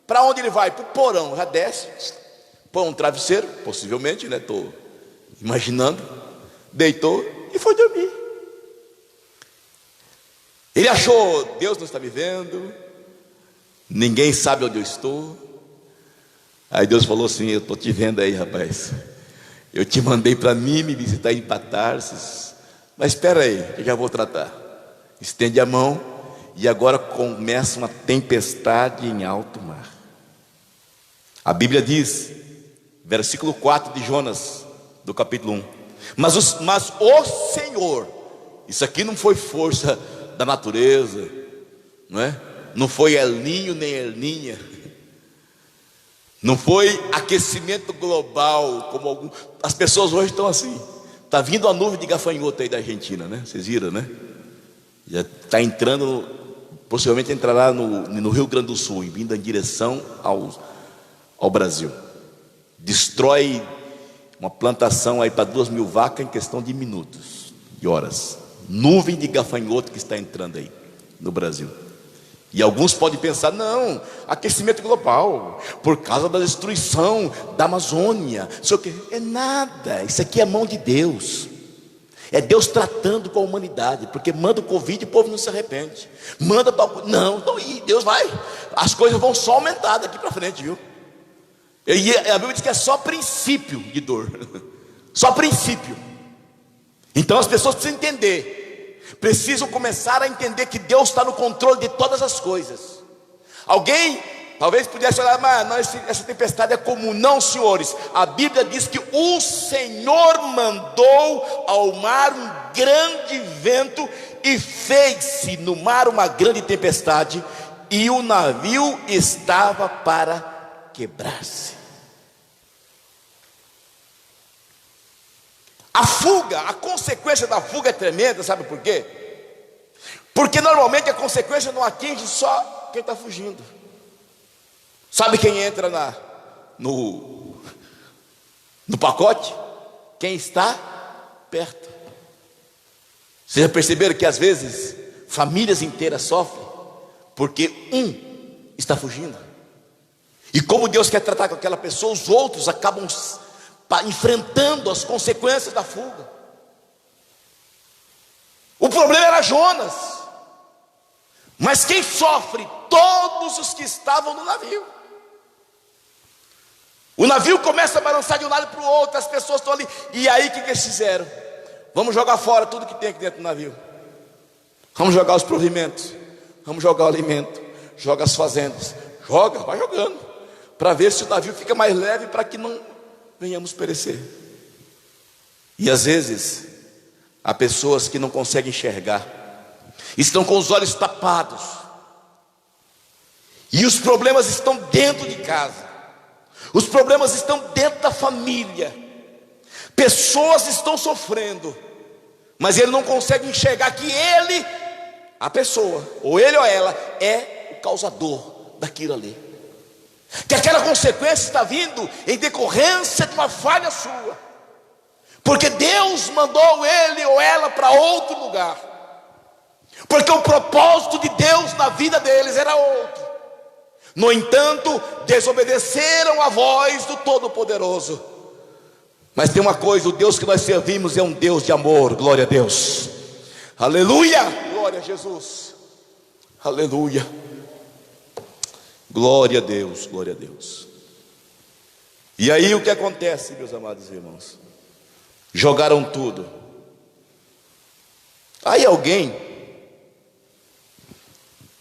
para onde ele vai? Para o porão, já desce, põe um travesseiro, possivelmente, né? Estou imaginando, deitou e foi dormir. Ele achou, Deus não está me vendo, ninguém sabe onde eu estou. Aí Deus falou assim: eu estou te vendo aí, rapaz. Eu te mandei para mim me visitar em Tarsis, mas espera aí, eu já vou tratar. Estende a mão, e agora começa uma tempestade em alto mar. A Bíblia diz, versículo 4 de Jonas, do capítulo 1: mas o Senhor, isso aqui não foi força da natureza, não é? Não foi El Ninho nem El Ninha, não foi aquecimento global, como as pessoas hoje estão assim. Está vindo a nuvem de gafanhoto aí da Argentina, né? Vocês viram, né? Já está entrando, possivelmente entrará no Rio Grande do Sul, vindo em direção ao Brasil. Destrói uma plantação aí para 2.000 vacas em questão de minutos e horas. Nuvem de gafanhoto que está entrando aí no Brasil. E alguns podem pensar: não, aquecimento global, por causa da destruição da Amazônia, não sei o quê. É nada, isso aqui é a mão de Deus. É Deus tratando com a humanidade, porque manda o Covid e o povo não se arrepende. Manda tal, não, e Deus vai. As coisas vão só aumentar daqui para frente, viu? E a Bíblia diz que é só princípio de dor. Só princípio. Então as pessoas precisam entender, precisam começar a entender que Deus está no controle de todas as coisas. Alguém talvez pudesse olhar: mas não, essa tempestade é comum. Não, senhores, a Bíblia diz que o Senhor mandou ao mar um grande vento e fez-se no mar uma grande tempestade, e o navio estava para quebrar-se. A fuga, a consequência da fuga é tremenda, sabe por quê? Porque normalmente a consequência não atinge só quem está fugindo. Sabe quem entra no pacote? Quem está perto. Vocês já perceberam que às vezes famílias inteiras sofrem porque um está fugindo? E como Deus quer tratar com aquela pessoa, os outros acabam enfrentando as consequências da fuga. O problema era Jonas, mas quem sofre? Todos os que estavam no navio. O navio começa a balançar de um lado para o outro, as pessoas estão ali. E aí o que eles fizeram? Vamos jogar fora tudo que tem aqui dentro do navio. Vamos jogar os provimentos, vamos jogar o alimento, joga as fazendas, vai jogando, para ver se o navio fica mais leve, para que não venhamos perecer. E às vezes Há pessoas que não conseguem enxergar, estão com os olhos tapados, e os problemas estão dentro de casa, os problemas estão dentro da família. Pessoas estão sofrendo, mas ele não consegue enxergar que ele, a pessoa, ou ele ou ela, é o causador daquilo ali, que aquela consequência está vindo em decorrência de uma falha sua, porque Deus mandou ele ou ela para outro lugar, porque o propósito de Deus na vida deles era outro. No entanto, desobedeceram a voz do Todo-Poderoso. Mas tem uma coisa: o Deus que nós servimos é um Deus de amor. Glória a Deus, aleluia, glória a Jesus, aleluia, glória a Deus, glória a Deus. E aí o que acontece, meus amados irmãos? Jogaram tudo. Aí alguém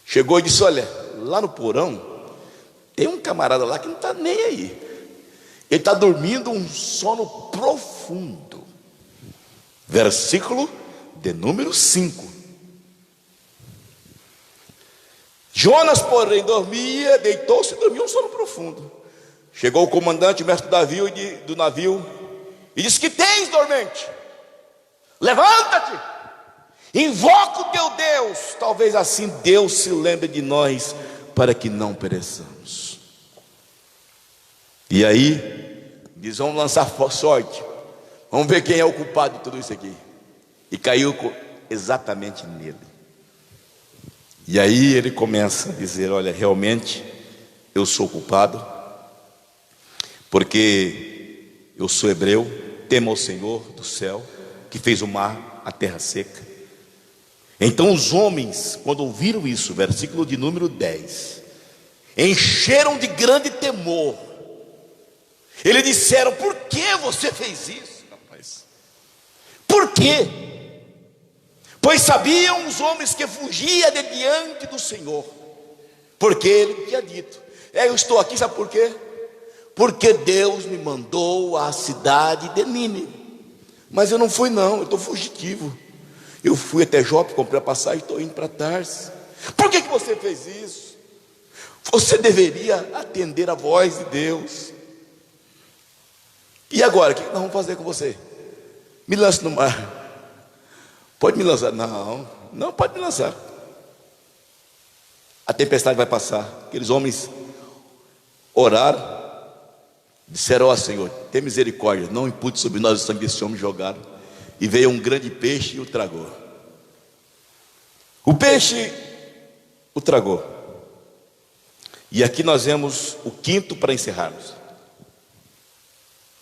chegou e disse: olha, lá no porão tem um camarada lá que não está nem aí. Ele está dormindo um sono profundo. Versículo de número 5. Jonas, porém, dormia, deitou-se e dormia um sono profundo. Chegou o comandante, o mestre do navio, e disse: que tens, dormente? Levanta-te, invoca o teu Deus, talvez assim Deus se lembre de nós, para que não pereçamos. E aí diz: vamos lançar sorte, vamos ver quem é o culpado de tudo isso aqui. E caiu exatamente nele. E aí ele começa a dizer: olha, realmente eu sou culpado, porque eu sou hebreu, temo ao Senhor do céu, que fez o mar, a terra seca. Então os homens, quando ouviram isso, versículo de número 10, encheram de grande temor. Eles disseram: por que você fez isso, rapaz? Por quê? Pois sabiam os homens que fugia de diante do Senhor, porque ele tinha dito: eu estou aqui, sabe por quê? Porque Deus me mandou à cidade de Nínive. Mas eu não fui não, eu estou fugitivo. Eu fui até Jope, comprei a passagem, estou indo para Tarsis. Por que você fez isso? Você deveria atender a voz de Deus. E agora, o que nós vamos fazer com você? Me lance no mar. Pode me lançar? Não, não pode me lançar. A tempestade vai passar. Aqueles homens oraram, disseram: ó Senhor, tem misericórdia, não impute sobre nós o sangue desse homem. Jogaram, e veio um grande peixe e o tragou. O peixe o tragou. E aqui nós vemos o quinto para encerrarmos.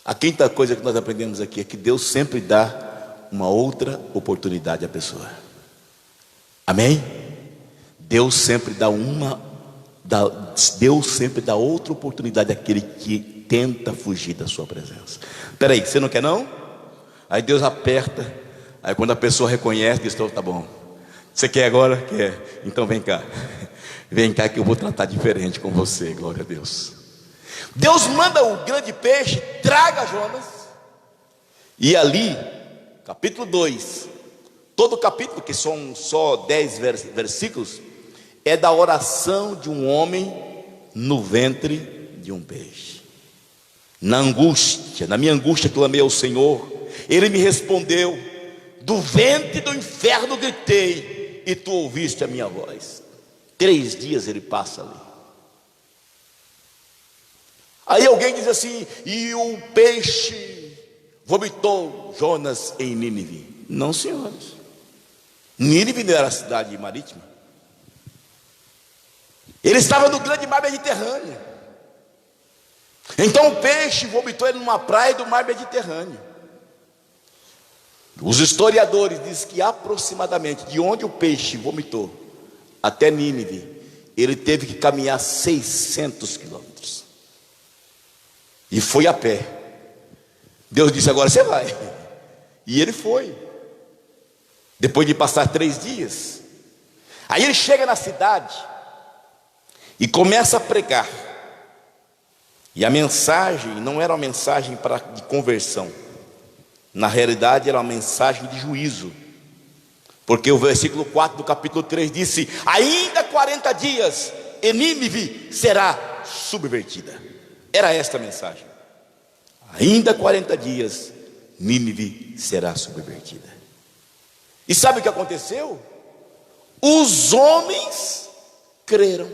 A quinta coisa que nós aprendemos aqui é que Deus sempre dá uma outra oportunidade à pessoa. Amém? Deus sempre dá outra oportunidade àquele que tenta fugir da sua presença. Espera aí, você não quer não? Aí Deus aperta. Aí quando a pessoa reconhece, diz: tá bom, você quer agora? Quer, então vem cá. Vem cá que eu vou tratar diferente com você. Glória a Deus. Deus manda o grande peixe, traga Jonas. E ali, capítulo 2, todo o capítulo, que são só 10 versículos, é da oração de um homem no ventre de um peixe. Na angústia, na minha angústia clamei ao Senhor, Ele me respondeu. Do ventre do inferno gritei, e tu ouviste a minha voz. 3 dias ele passa ali. Aí alguém diz assim: e o peixe vomitou Jonas em Nínive. Não, senhores, Nínive não era a cidade marítima. Ele estava no grande mar Mediterrâneo. Então o peixe vomitou ele numa praia do mar Mediterrâneo. Os historiadores dizem que aproximadamente de onde o peixe vomitou até Nínive, ele teve que caminhar 600 quilômetros. E foi a pé. Deus disse: agora você vai. E ele foi. Depois de passar 3 dias, aí ele chega na cidade e começa a pregar. E a mensagem não era uma mensagem de conversão, Na realidade era uma mensagem de juízo, porque o versículo 4 do capítulo 3 disse: ainda 40 dias e Nínive será subvertida. Era esta a mensagem: ainda 40 dias Nínive será subvertida. E sabe o que aconteceu? Os homens creram.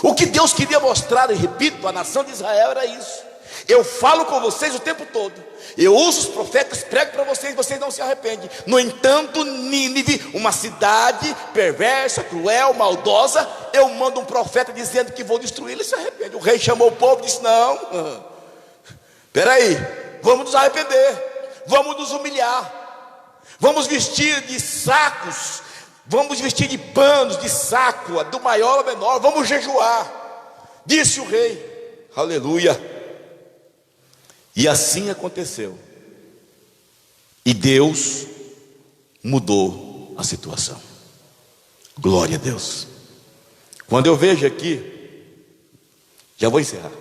O que Deus queria mostrar, e repito, à nação de Israel era isso. Eu falo com vocês o tempo todo, eu uso os profetas, prego para vocês, vocês não se arrependem. No entanto, Nínive, uma cidade perversa, cruel, maldosa, eu mando um profeta dizendo que vou destruir, ele se arrepende. O rei chamou o povo e disse: não, peraí, vamos nos arrepender, vamos nos humilhar, vamos vestir de sacos, vamos vestir de panos, de saco, do maior ao menor, vamos jejuar. Disse o rei, aleluia. E assim aconteceu. E Deus mudou a situação. Glória a Deus. Quando eu vejo aqui, já vou encerrar,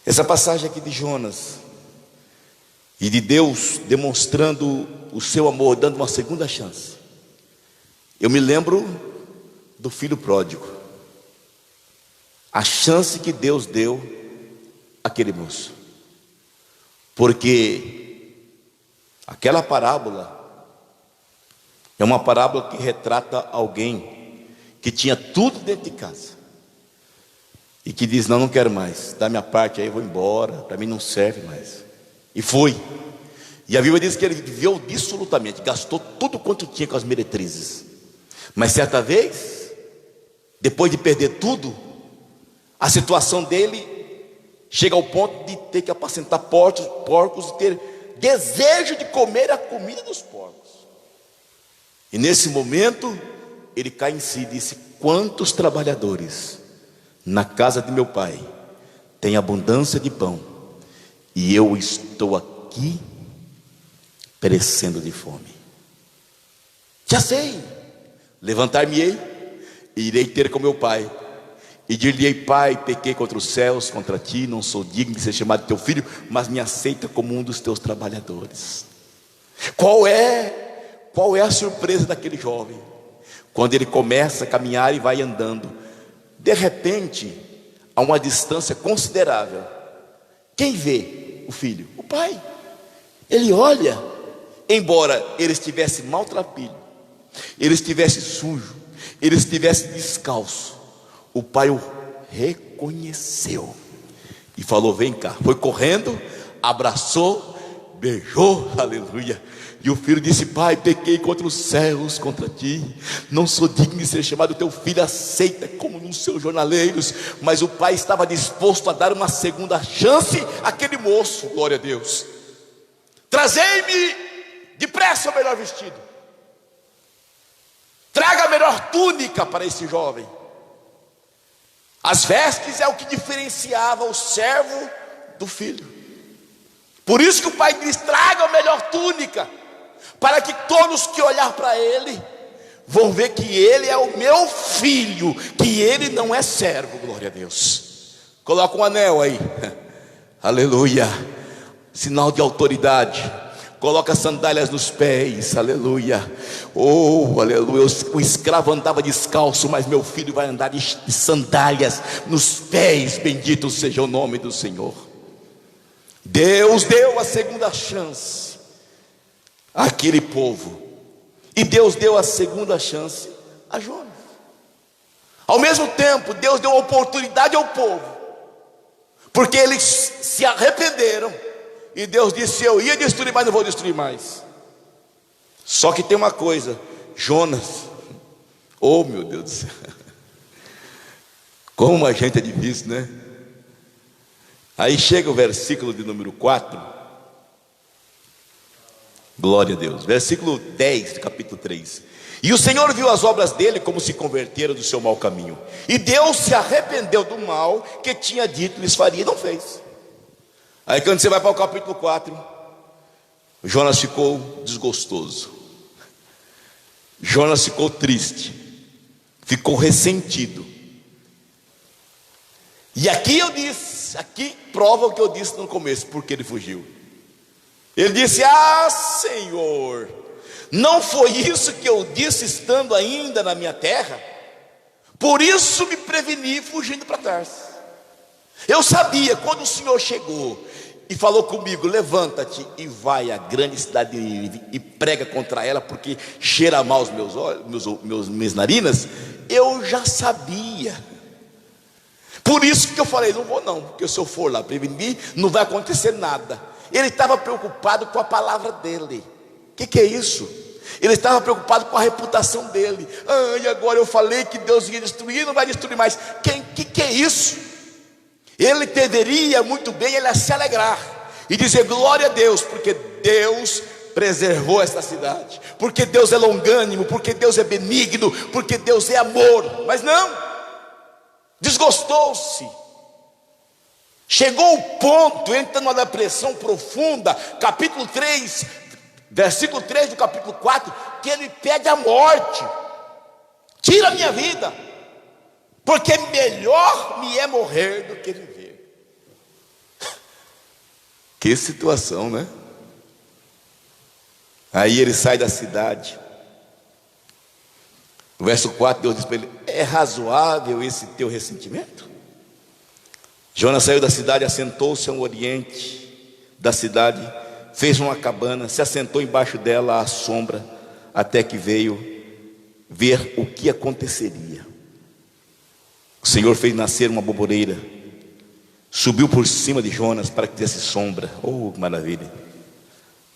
essa passagem aqui de Jonas, e de Deus demonstrando o seu amor, dando uma segunda chance, eu me lembro do filho pródigo. A chance que Deus deu àquele moço, porque aquela parábola é uma parábola que retrata alguém que tinha tudo dentro de casa e que diz: não quero mais, dá minha parte aí, eu vou embora, para mim não serve mais. E foi. E a Bíblia diz que ele viveu dissolutamente, gastou tudo quanto tinha com as meretrizes. Mas certa vez, depois de perder tudo, a situação dele chega ao ponto de ter que apacentar porcos e ter desejo de comer a comida dos porcos. E nesse momento ele cai em si e disse: quantos trabalhadores na casa de meu pai têm abundância de pão, e eu estou aqui perecendo de fome. Já sei, levantar-me-ei e irei ter com meu pai, e dir-lhe-ei: pai, pequei contra os céus, contra ti, não sou digno de ser chamado teu filho, mas me aceita como um dos teus trabalhadores. Qual é a surpresa daquele jovem? Quando ele começa a caminhar e vai andando, de repente, a uma distância considerável, quem vê o filho? O pai. Ele olha, embora ele estivesse maltrapilho, ele estivesse sujo, ele estivesse descalço, o pai o reconheceu e falou: vem cá. Foi correndo, abraçou, beijou, aleluia. E o filho disse: pai, pequei contra os céus, contra ti, não sou digno de ser chamado teu filho, aceita como nos seus jornaleiros. Mas o pai estava disposto a dar uma segunda chance àquele moço. Glória a Deus. Trazei-me depressa o melhor vestido, traga a melhor túnica para esse jovem. As vestes é o que diferenciava o servo do filho. Por isso que o pai diz: traga a melhor túnica, para que todos que olhar para ele vão ver que ele é o meu filho, que ele não é servo. Glória a Deus. Coloca um anel aí, aleluia, sinal de autoridade. Coloca sandálias nos pés, aleluia. Oh, aleluia. O escravo andava descalço, mas meu filho vai andar de sandálias nos pés. Bendito seja o nome do Senhor. Deus deu a segunda chance àquele povo, e Deus deu a segunda chance a Jonas. Ao mesmo tempo, Deus deu a oportunidade ao povo, porque eles se arrependeram. E Deus disse: eu ia destruir, mas não vou destruir mais. Só que tem uma coisa: Jonas, oh meu Deus do céu, como a gente é difícil, né? Aí chega o versículo de número 4. Glória a Deus. Versículo 10 do capítulo 3. E o Senhor viu as obras dele, como se converteram do seu mau caminho, e Deus se arrependeu do mal que tinha dito lhes faria, e não fez. Aí quando você vai para o capítulo 4, Jonas ficou desgostoso, Jonas ficou triste, ficou ressentido. E aqui eu disse, aqui prova o que eu disse no começo, porque ele fugiu. Ele disse: ah, Senhor, não foi isso que eu disse estando ainda na minha terra? Por isso me preveni fugindo para Tarso. Eu sabia, quando o Senhor chegou e falou comigo: levanta-te e vai à grande cidade de Nínive e prega contra ela, porque cheira mal os meus olhos, minhas narinas. Eu já sabia. Por isso que eu falei: não vou não, porque se eu for lá prevenir, não vai acontecer nada. Ele estava preocupado com a palavra dele. O que é isso? Ele estava preocupado com a reputação dele. Ah, e agora eu falei que Deus ia destruir, não vai destruir mais. Que é isso? Ele deveria muito bem ele se alegrar e dizer: glória a Deus, porque Deus preservou esta cidade, porque Deus é longânimo, porque Deus é benigno, porque Deus é amor. Mas não, desgostou-se. Chegou ao ponto, entra numa depressão profunda. Capítulo 3, versículo 3 do capítulo 4, que ele pede a morte. Tira a minha vida, porque melhor me é morrer do que viver. Que situação, né? Aí ele sai da cidade. No verso 4, Deus diz para ele: é razoável esse teu ressentimento? Jonas saiu da cidade, assentou-se ao oriente da cidade, fez uma cabana, se assentou embaixo dela à sombra, até que veio ver o que aconteceria. O Senhor fez nascer uma boboreira, subiu por cima de Jonas para que desse sombra. Oh, maravilha!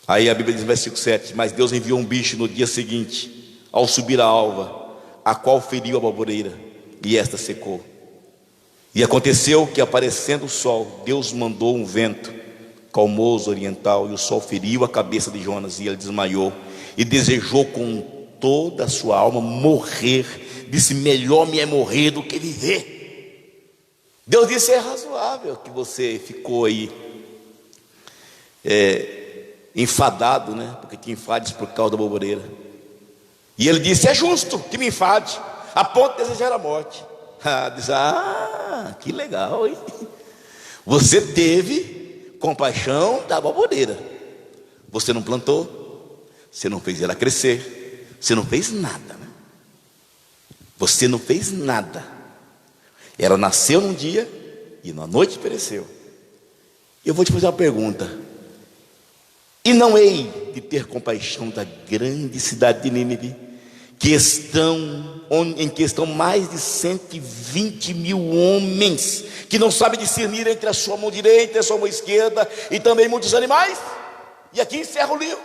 Aí a Bíblia diz no versículo 7: mas Deus enviou um bicho no dia seguinte, ao subir a alva, a qual feriu a boboreira, e esta secou. E aconteceu que, aparecendo o sol, Deus mandou um vento calmoso oriental, e o sol feriu a cabeça de Jonas, e ele desmaiou, e desejou com toda a sua alma morrer. Disse: melhor me é morrer do que viver. Deus disse: é razoável que você ficou aí enfadado, né? Porque te enfades por causa da boboreira. E ele disse: é justo que me enfade, a ponto de desejar a morte. Diz: ah, que legal, hein? Você teve compaixão da boboreira. Você não plantou, você não fez ela crescer, você não fez nada, né? Você não fez nada. Ela nasceu num dia e na noite pereceu. Eu vou te fazer uma pergunta: e não hei de ter compaixão da grande cidade de Nínive, em que estão mais de 120 mil homens, que não sabem discernir entre a sua mão direita e a sua mão esquerda, e também muitos animais? E aqui encerra o livro.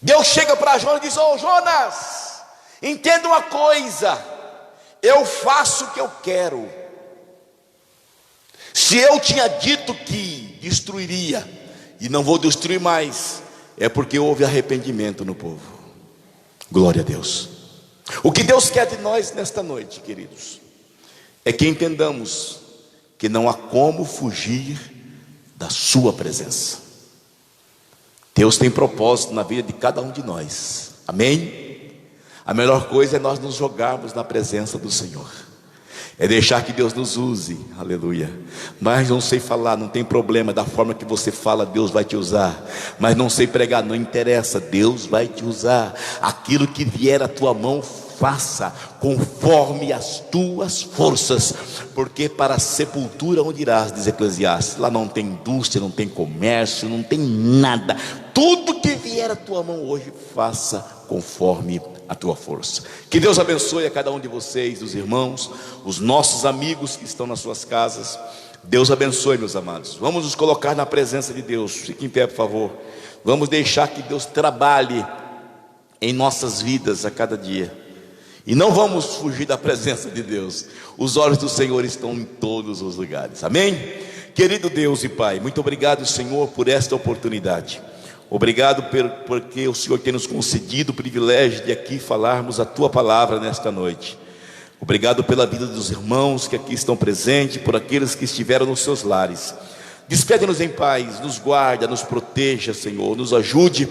Deus chega para Jonas e diz: ô Jonas, entenda uma coisa, eu faço o que eu quero. Se eu tinha dito que destruiria, e não vou destruir mais, é porque houve arrependimento no povo. Glória a Deus. O que Deus quer de nós nesta noite, queridos, é que entendamos que não há como fugir da sua presença. Deus tem propósito na vida de cada um de nós. Amém? A melhor coisa é nós nos jogarmos na presença do Senhor, é deixar que Deus nos use. Aleluia. Mas não sei falar, não tem problema. Da forma que você fala, Deus vai te usar. Mas não sei pregar, não interessa, Deus vai te usar. Aquilo que vier à tua mão, faça conforme as tuas forças, porque para a sepultura onde irás, diz Eclesiastes, lá não tem indústria, não tem comércio, não tem nada. Tudo que vier à tua mão hoje, faça conforme a tua força. Que Deus abençoe a cada um de vocês, os irmãos, os nossos amigos que estão nas suas casas. Deus abençoe, meus amados. Vamos nos colocar na presença de Deus. Fique em pé, por favor. Vamos deixar que Deus trabalhe em nossas vidas a cada dia, e não vamos fugir da presença de Deus. Os olhos do Senhor estão em todos os lugares. Amém? Querido Deus e Pai, muito obrigado, Senhor, por esta oportunidade. Obrigado porque o Senhor tem nos concedido o privilégio de aqui falarmos a Tua palavra nesta noite. Obrigado pela vida dos irmãos que aqui estão presentes, por aqueles que estiveram nos seus lares. Despede-nos em paz, nos guarda, nos proteja, Senhor, nos ajude,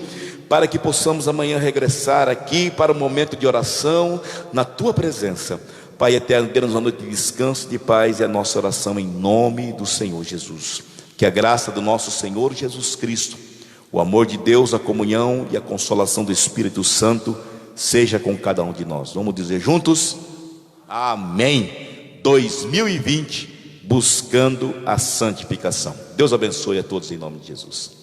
para que possamos amanhã regressar aqui para o momento de oração na Tua presença. Pai eterno, dê-nos uma noite de descanso, de paz, e a nossa oração em nome do Senhor Jesus. Que a graça do nosso Senhor Jesus Cristo, o amor de Deus, a comunhão e a consolação do Espírito Santo seja com cada um de nós. Vamos dizer juntos: amém. 2020, buscando a santificação. Deus abençoe a todos em nome de Jesus.